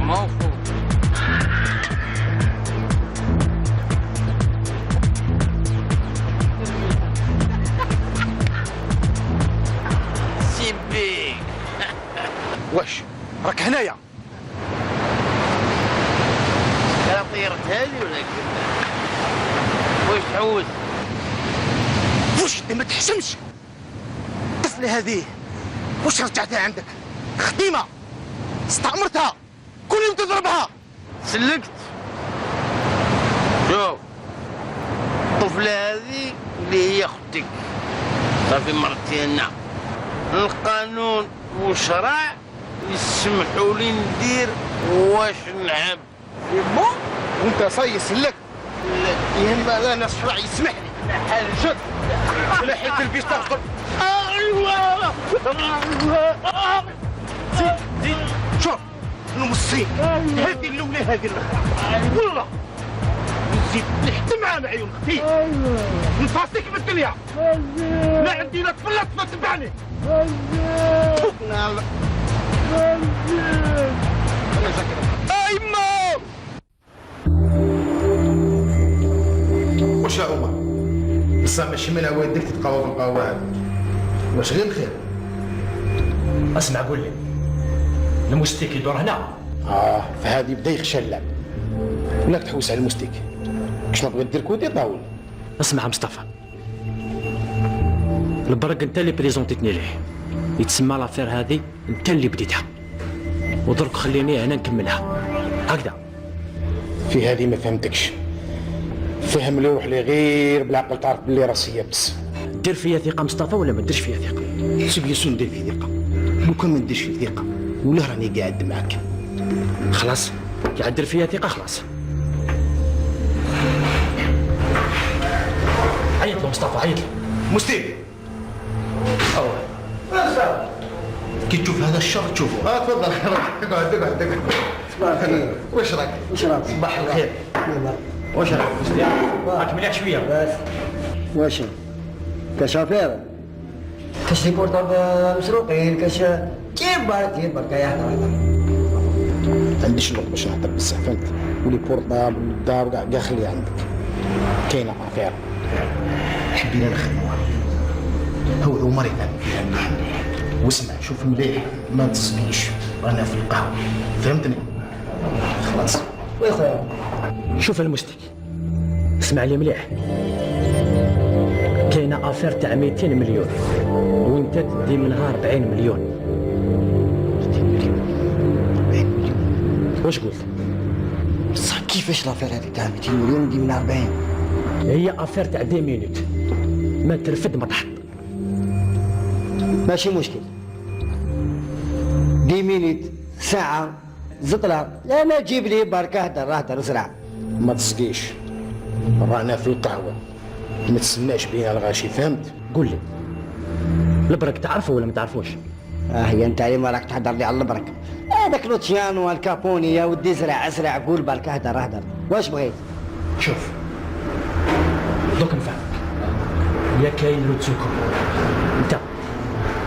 Speaker 9: موفو. سيبيك.
Speaker 2: واش راك هنايا؟
Speaker 9: كان طيرتها لي ولا كذا؟ واش تعوز؟
Speaker 2: واش انت ما تحشمش؟ طفلي هذه واش رجعتها عندك؟ خديمة استعمرتها، كل يوم تضربها.
Speaker 9: سلكت. شوف الطفلة هذه اللي هي اختك، صافي مرتي هنا. القانون والشرع يسمحوا لي ندير واش نحب.
Speaker 2: بون وانت صايس لك يهمنا انا الشرع يسمح لي. حال جد لحيت البيش تاخذ ايوه زيد شوف المصيب هذه الاولى هذه الاخرى والله زيد لحت معاه عيون اختي نفاصيك بالدنيا لا عندي لا تفلت لا تبعني ايما
Speaker 18: واش يا عمر بصح ماشي من عوادك تتقاوى في القواعد واش غير الخير
Speaker 5: اسمع قول لي المستيك يدور هنا
Speaker 18: فهذه بدا يخشى اللعب ولاك تحوس على المستيك كش ما بغيت دير كودي طاول.
Speaker 5: اسمع مصطفى البرق انت اللي بريزونتيتني ليه يتسمى لافير هذه انت اللي بديتها ودرك خليني انا نكملها هكذا.
Speaker 18: في هذه ما فهمتكش فهم لي روح لي غير بالعقل تعرف بلي راسي يابس.
Speaker 5: دير فيا ثقه مصطفى ولا ما ديرش فيا ثقه؟
Speaker 18: سيدي يسون ندير في ثقه لو كان ما نديرش في ثقه ولا راني قاعد معاك
Speaker 5: خلاص قاعد دير فيا ثقه خلاص. عيط له مصطفى عيط له
Speaker 18: مستيك
Speaker 2: كي تشوف هذا الشر تشوفه.
Speaker 18: تفضل اقعد اقعد.
Speaker 2: صباح الخير.
Speaker 18: واش راك؟
Speaker 2: صباح الخير.
Speaker 5: واش راك مستيك؟ راك مليح شويه
Speaker 19: بس واش كشافير كاش ريبورتر مسروقين كاش كيف بركه يا حنا
Speaker 18: عنديش الوقت باش نهضر بزاف فهمت ولي بورطابل الدار كاع خليها عندك كاينه افير
Speaker 2: حبينا نخدموها هو مريض فيها مليح واسمع شوف مليح ما تصبيش رانا في القهوه فهمتني خلاص.
Speaker 19: وي خويا
Speaker 5: شوف المستيك اسمع لي مليح كاينه افير تاع 200 مليون وانت تدي منها 40 مليون.
Speaker 2: 40 مليون
Speaker 5: واش قلت؟
Speaker 19: بصح كيفاش لافير هذه تاع 200 مليون ندي منها 40؟
Speaker 5: هي افير تاع 10 مينوت ما ترفد ما تحط.
Speaker 19: ماشي مشكل 10 مينوت ساعة زطلة لا ما تجيب لي بركة هدر وسرعة.
Speaker 18: ما تسقيش رانا في القهوة ما تسناش بينا الغاشي فهمت؟
Speaker 5: قول لي البرك تعرفه ولا ما تعرفوش؟
Speaker 19: هي انت ما راك تهدر لي على البرك هذاك لوتشيانو والكابوني يا ودي اسرع قول بالك هدر واش بغيت؟
Speaker 5: شوف دوك نفهمك يا كاين رود سكور انت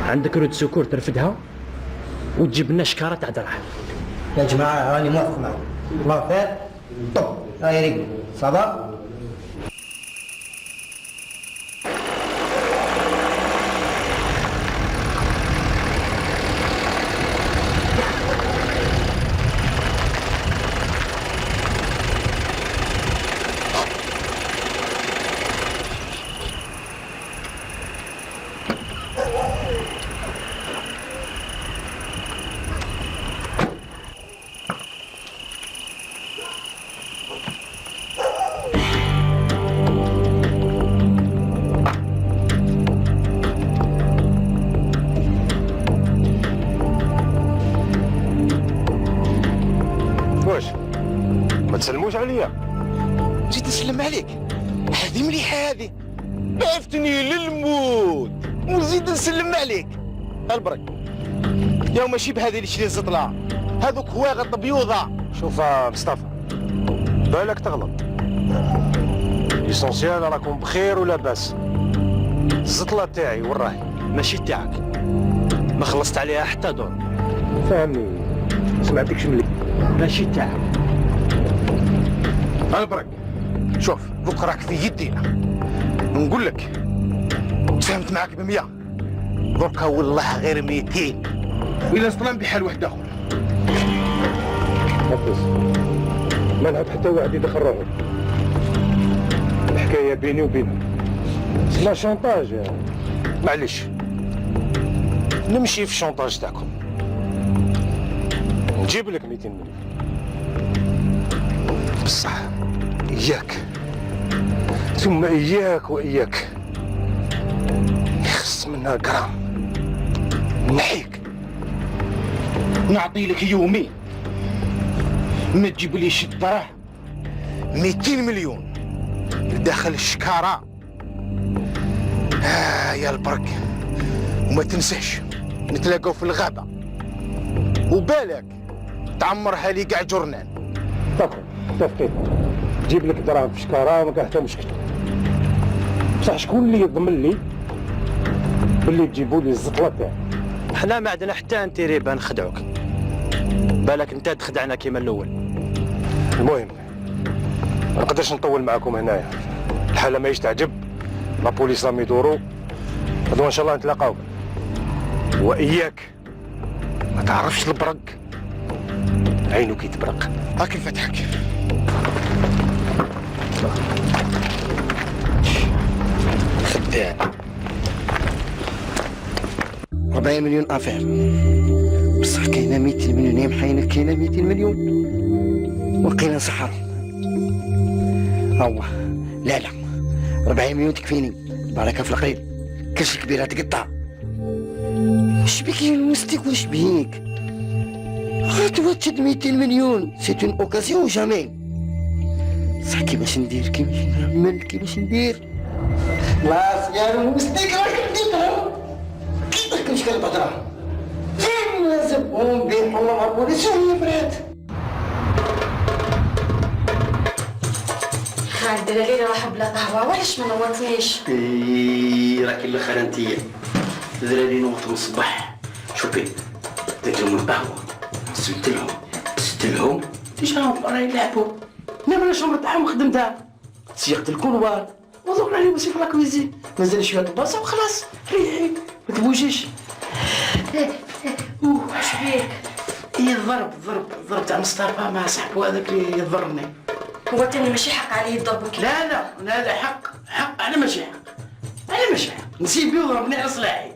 Speaker 5: عندك رود سكور ترفدها وتجيب لنا شكاره تاع دراهم.
Speaker 19: يا جماعه راني موافق معكم الله خير طب هاي رجلي صبا
Speaker 15: تسلموش عليا
Speaker 18: جيت نسلم عليك هذه مليحه هذه عرفتني للموت ونزيد نسلم عليك البرك يا ماشي بهذه اللي شري الزطله هذوك هواغط بيوضه.
Speaker 15: شوف مصطفى بالك تغلط ليسونسيال راكم بخير ولا باس. الزطله تاعي وراهي
Speaker 5: ماشي تاعك ما خلصت عليها حتى دور.
Speaker 15: فهمني سمعتكش ملي
Speaker 5: ماشي تاعك
Speaker 18: البرك. شوف دوك راك في يدينا نقول لك تفاهمت معاك ب100 دركا والله غير 200 وإلا نظلم بحال واحد اخر.
Speaker 15: حفظ ما نعرف حتى واحد يدخل روحه الحكايه بيني وبينك لا شونطاج
Speaker 18: معليش نمشي في الشونطاج تاعكم
Speaker 15: نجيب لك 200 مليون
Speaker 18: بصح إياك ثم إياك وإياك يخص منها جرام نحيك نعطي لك يومين ما تجيب لي شي دراهم 200 مليون داخل الشكارة يا البرك وما تنساش نتلاقاو في الغابة، وبالك تعمرها لي كاع جورنان.
Speaker 11: اتفقت جيب لك دراهم في شكاره وما كان حتى مشكل. بصح شكون اللي يضمن لي باللي تجيبوا لي الزطوه تاعي؟
Speaker 5: حنا ما عندنا حتى انتيريبا نخدعوك، بالك انت تخدعنا كيما الاول.
Speaker 11: المهم ما نقدرش نطول معاكم هنايا، الحاله ماهيش تعجب، لا بوليس راهم يدوروا، غدوه ان شاء الله نتلاقاو. واياك ما تعرفش البرق، عينو كي تبرق.
Speaker 18: هاك فتحك.
Speaker 19: خدام 40 مليون افير، بصح كاينه 200 مليون يا محينه، كاينه 200 مليون وقينا سحرهم. هو لا 40 مليون تكفيني، بركه في القليل، كاش كبيره تقطع. واش بيك يا المستيك، واش بيك؟ غاتوا تشد 200 مليون، سي اون اوكازيون جامي. صح كيفاش ندير، كيفاش نعمل، كيفاش ندير؟ خلاص يا المستيك راك ديتهم، كيفاش كنشكل البهضره؟ فين لازمهم بيحوا مع البوليس وهي برات.
Speaker 17: خالد الدلالي راح بلا قهوه، وعلاش ما نوضتنيش؟
Speaker 2: راكي الاخر انتيا الدراري نوض من الصباح، شوفي درت لهم القهوه، سدت لهم جاهم برا يلعبوا، انا ما نشرب تاعهم خدمتها، سيقت الكولوار وضربنا عليهم في لاكويزين، مازال شويه البصه وخلاص ريحي ما تبوجيش.
Speaker 17: واش بيك؟
Speaker 2: هي الضرب تاع مصطفى مع صاحبو هذاك اللي يضرني.
Speaker 17: هو تاني ماشي حق عليه يضربك؟
Speaker 2: لا حق انا ماشي حق، نسيب يضربني على صلاحي.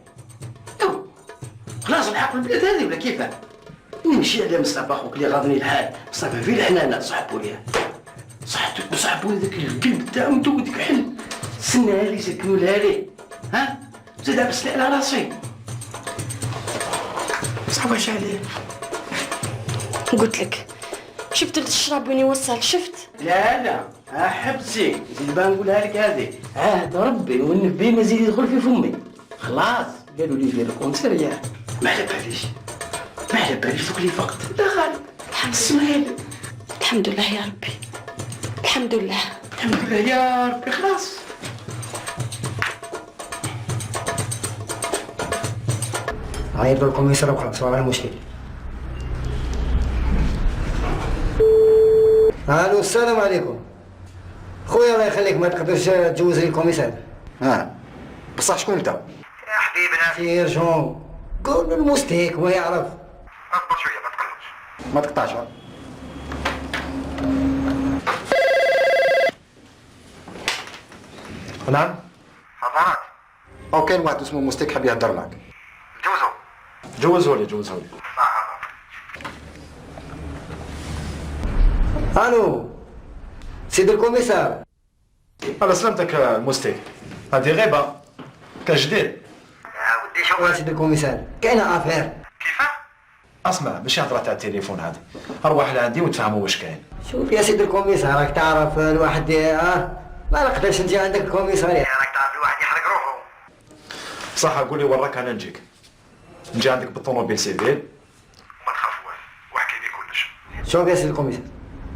Speaker 2: خلاص الحق البلاد هذه ولا كيفاه؟ نمشي على مصطفى اخوك اللي غاضني الحال، مصطفى في الحنانه صاحبو ليها، صاحبو هذاك القلب تاعو انتو ديك حل، سنها لي سكنولها لي، ها؟ زاد عبس لي على راسي. صعب واش عليه؟
Speaker 17: قلت لك شفت الشراب وين يوصل، شفت؟
Speaker 2: لا حبسي، زيد بقى نقولها لك هذه، عهد ربي والنبي ما زيد يدخل في فمي، خلاص قالوا لي دير الكونسير ما على باليش دوك لي فقط، لا غالب اسمعي
Speaker 17: الحمد لله يا ربي، الحمد لله
Speaker 2: يا ربي، خلاص.
Speaker 19: عيط للكوميسار وخلاص ولا مشكل. الو السلام عليكم خويا، الله يخليك، ما تقدرش تجوز لي الكوميسار؟
Speaker 18: بصح شكون انت؟
Speaker 19: يا حبيبنا سيرجون، قول المستيك هو يعرف.
Speaker 18: اصبر شويه ما تقطعش. نعم حضرتك. او كاين واحد اسمه مستيك حاب يهدر معك. جوزه لي.
Speaker 19: الو سيد الكوميسار.
Speaker 18: على سلامتك المستيك، هذه غيبه كان جديد.
Speaker 19: يا ودي شو سيد الكوميسار، كاينه افير.
Speaker 18: اسمع ماشي هضره تاع التليفون هذه، اروح لعندي ونتفاهموا واش كاين.
Speaker 19: شوف يا سيد الكوميسار، راك تعرف الواحد ما نقدرش نجي عندك الكوميسارية، راك تعرف الواحد يحرق روحه.
Speaker 18: صح قول لي وراك انا نجي عندك بالطوموبيل سيفيل وما تخاف واحكي لي كلش.
Speaker 19: شوف يا سيد الكوميسار،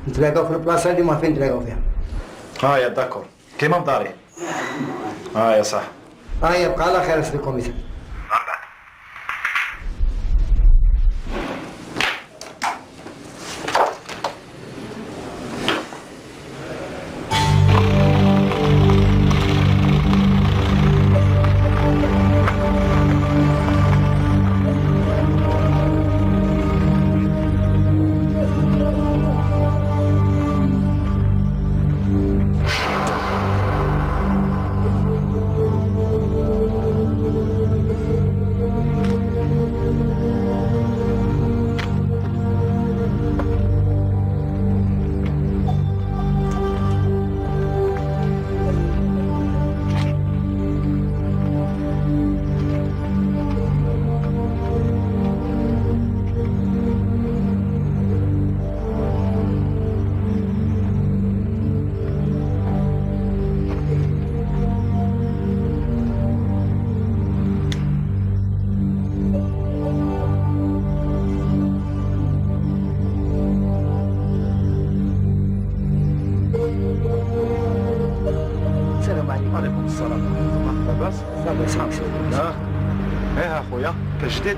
Speaker 19: نتلاقاو في البلاصه اللي ما فين نتلاقاو فيها.
Speaker 18: يا داكور كيما بداري. يا صح.
Speaker 19: يبقى على خير يا سيد الكوميسار.
Speaker 18: السلام. لاباس؟
Speaker 19: لاباس عاوشو.
Speaker 18: ايه اخويا كجديد؟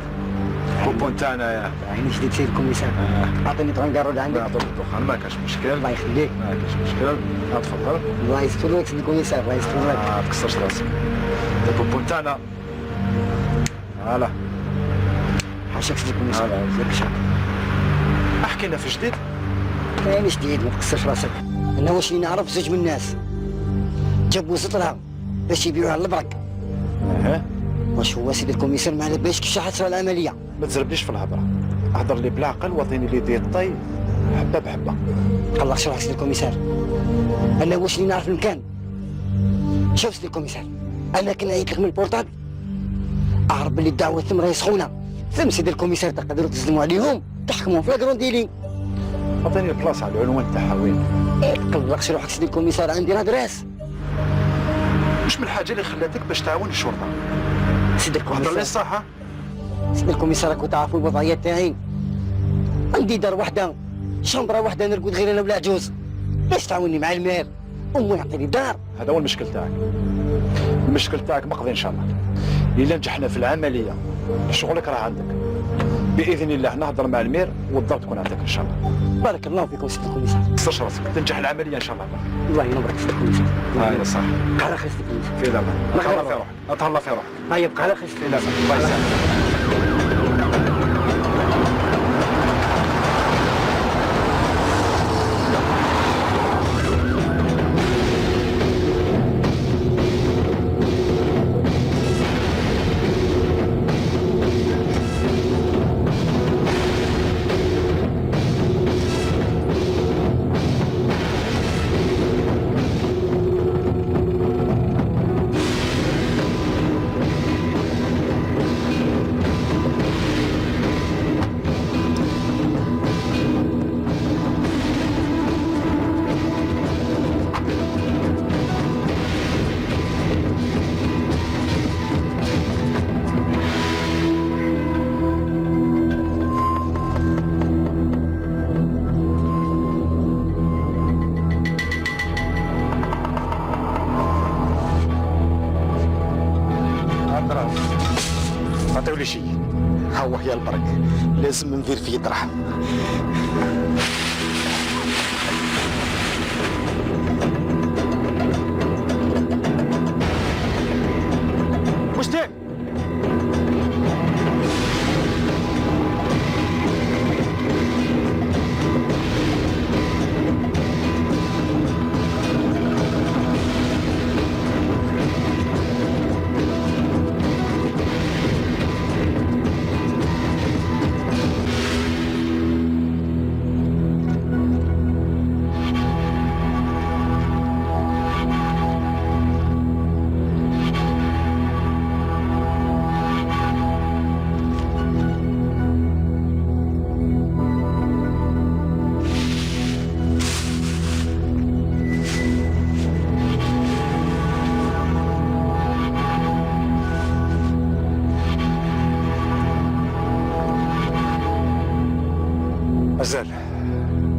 Speaker 18: بوبو نتاعنا يا
Speaker 19: عيني جديد سيد الكوميسار. اعطيني طرنقارو اللي عندك.
Speaker 18: نعطيك الدخان ما كاش مشكل.
Speaker 19: الله يخليك.
Speaker 18: ما كاش مشكل. تفضل.
Speaker 19: الله يسترك سيد الكوميسار، الله يسترك.
Speaker 18: ما تكسرش راسك. البوبو نتاعنا. فوالا.
Speaker 19: حاشاك سيد الكوميسار. جزاك شكر.
Speaker 18: احكي لنا في جديد.
Speaker 19: كاين جديد ما تكسرش راسك. انا واش اللي نعرف زوج من الناس جابوا زطرها باش يبيعوها على البرك. واش هو سيدي الكوميسار ما على بالش كيفاش حصل العمليه؟
Speaker 18: ما تزربنيش في الهضره، هضر لي بالعقل واعطيني لي ديطاي حبه بحبه.
Speaker 19: الله يشرح سيدي الكوميسار. انا واش اللي نعرف المكان؟ شوف سيدي الكوميسار، انا كي نعيط لك من البورطابل اعرف باللي الدعوه ثم راهي سخونه. ثم سيدي الكوميسار تقدروا تسلموا عليهم تحكموا في لاكرونديلي.
Speaker 18: عطيني البلاصه على العنوان تاعها وين؟
Speaker 19: قلقش روحك سيدي الكوميسار، عندي لادريس.
Speaker 18: واش من الحاجه اللي خلاتك باش تعاون الشرطه؟
Speaker 19: سيدي الكوميسار
Speaker 18: هضر لي الصح.
Speaker 19: سيدي الكوميسار راكم تعرفوا الوضعيه تاعي. عندي دار وحده، شومبره وحده نرقد غير انا والعجوز. باش تعاوني مع المال امي يعطيني دار.
Speaker 18: هذا هو المشكل تاعك. المشكل تاعك مقضي ان شاء الله. الا نجحنا في العمليه شغلك راه عندك. باذن الله نهضر مع المير والضبط تكون عندك ان شاء الله.
Speaker 19: بارك الله فيكم سيدي الكوميسار.
Speaker 18: تكسرش راسك، تنجح العمليه ان شاء الله.
Speaker 19: الله ينورك سيدي الكوميسار.
Speaker 18: هاي صح.
Speaker 19: بقى على خير سيدي الكوميسار.
Speaker 18: في دابا. تهلا في روحك. تهلا في روحك.
Speaker 19: هيا بقى على خير سيدي الكوميسار.
Speaker 18: الله يسلمك. عطيولي شي. ها هو يا البرك، لازم ندير فيه درهم. واش داك؟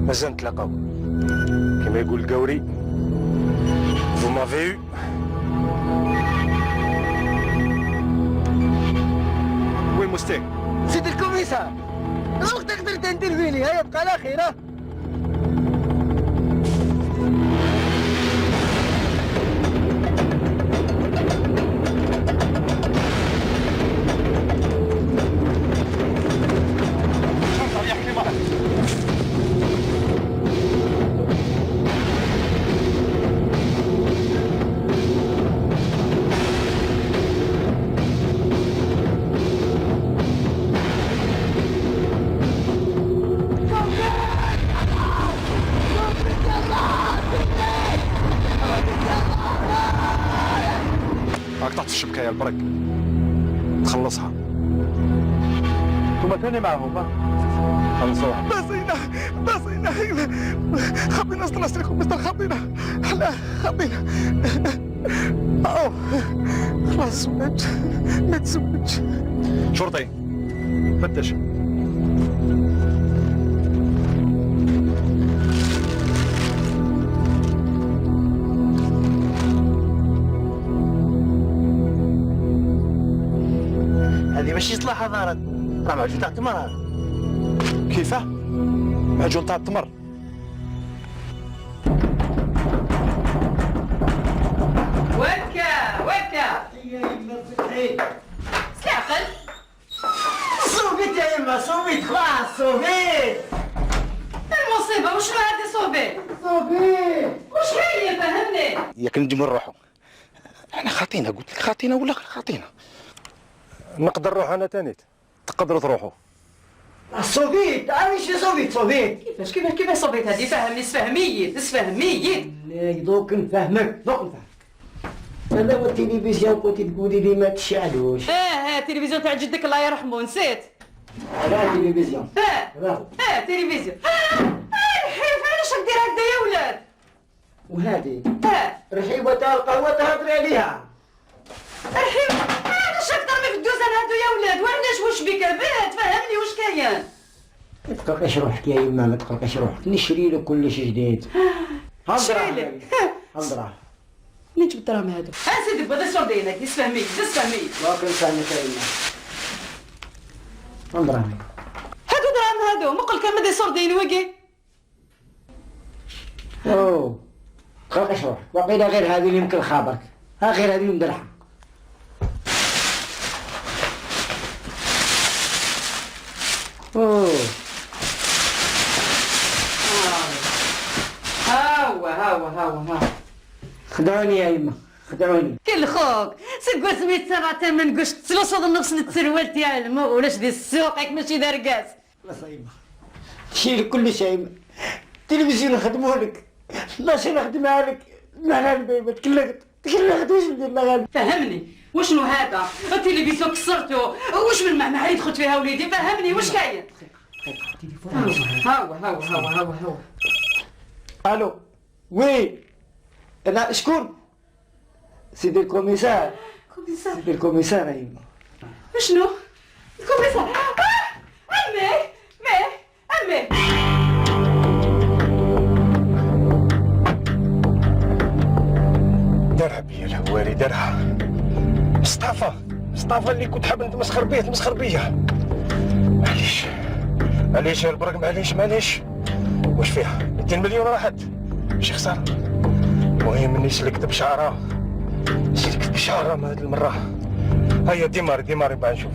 Speaker 18: مازال نتلاقاو كما يقول القوري. Vous m'avez eu. وين مستاك؟
Speaker 19: سيدي الكوميسار الوقت تقدر تنترفيني. هيا بقى على خير.
Speaker 18: راك تحت الشبكه يا البرك، تخلصها. انتوما ثاني معهم خلصوها.
Speaker 16: بسينا خبينا استراسيكم مستر خبينا حنا خبينا. خلاص ما تزوج.
Speaker 18: شرطي فتش. ماشي صلاح هضارات، راه معجون تاع التمر.
Speaker 11: كيفاه؟ معجون تاع التمر.
Speaker 9: وكا
Speaker 10: استعقل.
Speaker 9: صوبيت يا يما، صوبيت خلاص، صوبيت.
Speaker 10: المصيبة وشنو هذه صوبي؟ وش هي فهمني؟
Speaker 18: ياك نجمو نروحو. احنا خاطينا، قلت لك خاطينا ولا خاطينا.
Speaker 11: نقدر نروح انا تانيت، تقدروا تروحوا.
Speaker 9: صوبيت، علاش صوبيت؟
Speaker 10: كيفاش صوبيت هذه؟ فهمني، اسفهميت.
Speaker 9: لا دوك نفهمك. هذا هو التلفزيون كنتي تقولي لي ما تشعلوش.
Speaker 10: التلفزيون تاع جدك الله يرحمه نسيت.
Speaker 9: لا تلفزيون.
Speaker 10: تلفزيون. الحيف علاش دير هكذا يا ولاد؟
Speaker 9: وهذه رحيبة تاع القهوة تهضري عليها.
Speaker 10: الحيف علاش اكثر من في الدوزان هادو يا ولاد؟ وعلاش واش بك بات؟ فهمني واش كاين؟
Speaker 9: ما تقلقيش روحك يا يما، ما تقلقيش روحك، نشري لك كلش جديد.
Speaker 10: شري لك.
Speaker 9: هضره.
Speaker 10: منين جبت الدراهم هادو؟ سيدي بدا سردينك، اسفهمي.
Speaker 9: واكل فهمك يا يما. هضره.
Speaker 10: هادو دراهم هادو، ما قلت لك ما دي سردين وكي.
Speaker 9: اوه تقلقيش روحك، وقيلا غير هذه اللي يمكن خابرك، غير هذه اللي مدرحه. اوه
Speaker 10: هاو
Speaker 9: خدعوني يا يما، خدعوني.
Speaker 10: كل خوك سقوا سميت سرعة من قشت سلوص هذا النفس التروال تاع الماء ولاش دي السوق ماشي داركاس.
Speaker 9: خلاص يا يما تشيل كل شيء يما. التلفزيون نخدمه لك، لا شي نخدمها لك. لا بيبا تكلغت واش ندير لها؟
Speaker 10: فهمني وشنو هذا؟ التلفزيون كسرته، واش من معمعة يدخل فيها وليدي؟ فهمني واش كاين؟ هاو
Speaker 9: الو وي انا شكون؟ سيدي الكوميسار. سيدي الكوميسار يا يما.
Speaker 10: شنو؟ الكوميسار؟ عمي
Speaker 11: دارها بيا الهواري، دارها مصطفى اللي كنت حاب نتمسخر بيه. معليش يا البرق، معليش. واش فيها 200 مليون راحت، ماشي خساره. المهم اني سلكت بشعره هذه المره. هيا ديماري بعد نشوف.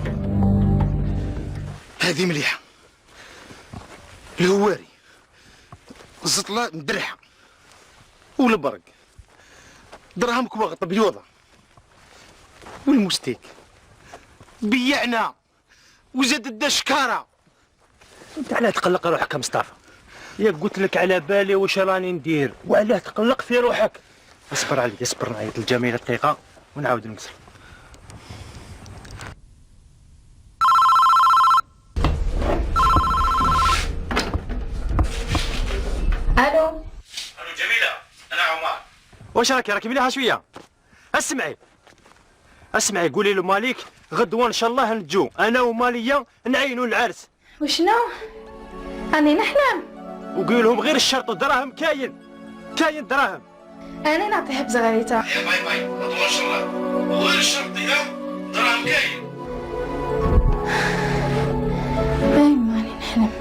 Speaker 18: هذه مليحه. الهواري الزطله ندرحها والبرق دراهم كواغط بيوضه والمستيك بيعنا وزاد الدشكاره.
Speaker 11: انت علاه تقلق روحك يا مصطفى؟ يا قلت لك على بالي واش راني ندير، وعلاه تقلق في روحك؟ اصبر نعيط الجميله دقيقه ونعاود نكسر.
Speaker 10: الو
Speaker 18: جميله، انا عمر.
Speaker 11: واش راكي مليحه شويه؟ اسمعي قولي له مالك غدوه ان شاء الله نجو انا وماليه نعينوا العرس.
Speaker 6: وشنو؟ راني نحلم.
Speaker 11: وقول لهم غير الشرط والدراهم كاين دراهم.
Speaker 6: انا نعطيها بزغاريتا.
Speaker 18: يا باي غدوه ان شاء الله وغير الشرط يا دراهم كاين.
Speaker 6: ماني نحلم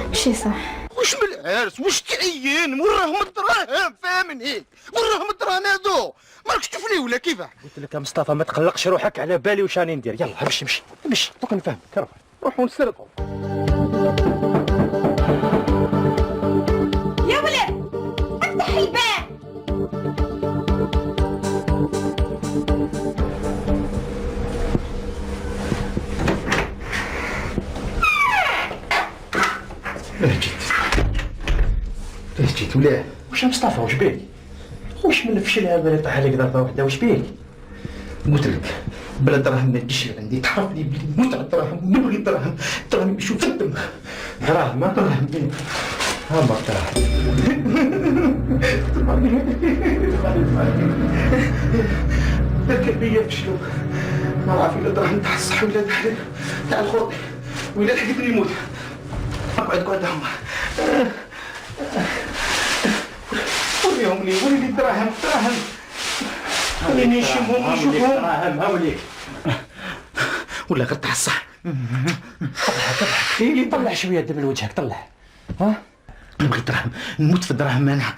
Speaker 6: ماشي صح.
Speaker 18: واش من العرس واش تعين؟ وراهم الدراهم، فاهمني؟ وراهم الدراهم هادو، مالكش تشوفني ولا كيفاه؟
Speaker 11: قلت لك يا مصطفى ما تقلقش روحك، على بالي واش راني ندير. يلا مشي دوك نفهم. روحوا نسرقوا.
Speaker 10: يا ولد افتح الباب.
Speaker 18: جيت ولا
Speaker 11: واش يا مصطفى واش بيك؟ واش من الفشل هذا اللي طاح عليك ضربه واحده واش بيك؟
Speaker 18: قلت لك بلا دراهم ما تجيش عندي، تعرفني بلي نموت على الدراهم ونبغي الدراهم يمشيو في الدم.
Speaker 11: دراهم ها ما
Speaker 18: ذاك بيا فشلوا، ما نعرف الا دراهم تاع الصح ولا تاع الخوط ولا لحقتني نموت. اقعد هما وريهم لي الدراهم خليني نشوفهم
Speaker 11: دراهم هاوليك.
Speaker 2: ولا غير تاع الصح.
Speaker 5: طلع شويه دم من وجهك، طلع. ها
Speaker 2: نبغي دراهم، نموت في الدراهم انا.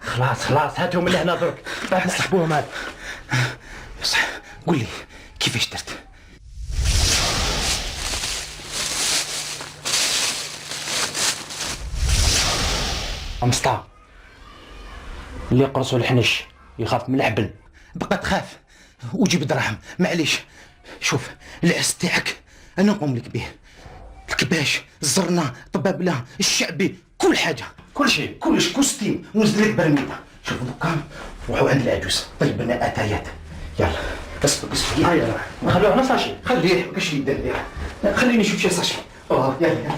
Speaker 5: خلاص هاتهم من هنا درك، بعد نحسبوهم هاد.
Speaker 2: بصح قول لي كيفاش درت؟
Speaker 5: مسطا اللي يقرصوا الحنش يخاف من الحبل.
Speaker 2: بقى تخاف وجيب دراهم، معليش. شوف العرس تاعك انا نقوم لك به، الكباش، الزرنه، الطبابله، الشعبي، كل حاجه، كلش كوستيم، ونزل لك برميله. شوف دوكا روحوا عند العجوز طيب لنا اتايات. يلا اسبق
Speaker 5: هيا نخلوه على ساشي.
Speaker 2: خليه ما كاش اللي يدير ليه. خليني نشوف شي ساشي. يلا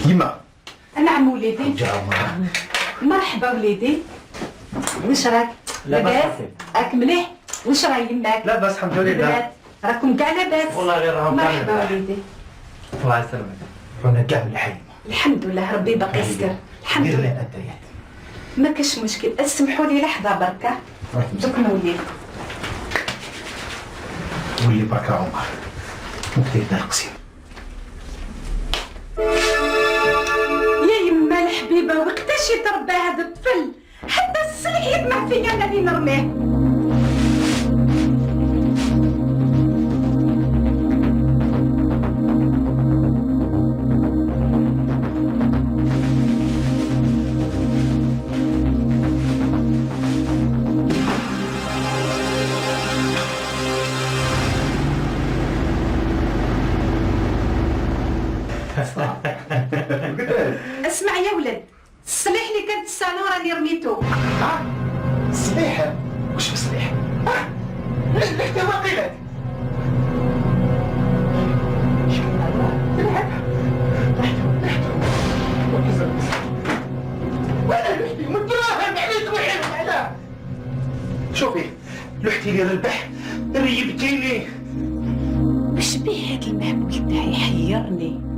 Speaker 2: يما.
Speaker 10: نعم وليدي. مرحبا وليدي. واش راك؟ لاباس؟ راك مليح؟ واش راه يماك؟
Speaker 5: لاباس الحمد لله.
Speaker 10: راكم كاع لاباس؟
Speaker 5: والله غير راهم كاع
Speaker 10: مرحبا
Speaker 5: لاباس.
Speaker 10: وليدي.
Speaker 5: الله يسلمك.
Speaker 2: رونا كاع من الحي.
Speaker 10: الحمد لله ربي باقي يستر. الحمد لله.
Speaker 2: اتايات.
Speaker 10: ما كاش مشكل، اسمحوا لي لحظه بركه. دوك نولي.
Speaker 2: ولي بركه عمر. وكتبنا القسيم.
Speaker 10: يا يما الحبيبه وقتاش يتربى هذا الطفل؟ حتى السلح يطمع فيا انا اللي نرميه. اسمع يا ولد، الصليح اللي كانت الصالون راني رميتو.
Speaker 2: الصليح؟ وش الصليح؟ ريحته واقيلا. وانا لوحدي متراهن عليك وحيد علاه. شوفي لوحتي لي البح ريبتيني.
Speaker 10: واش بيه هاد المهبول تاعي حيرني.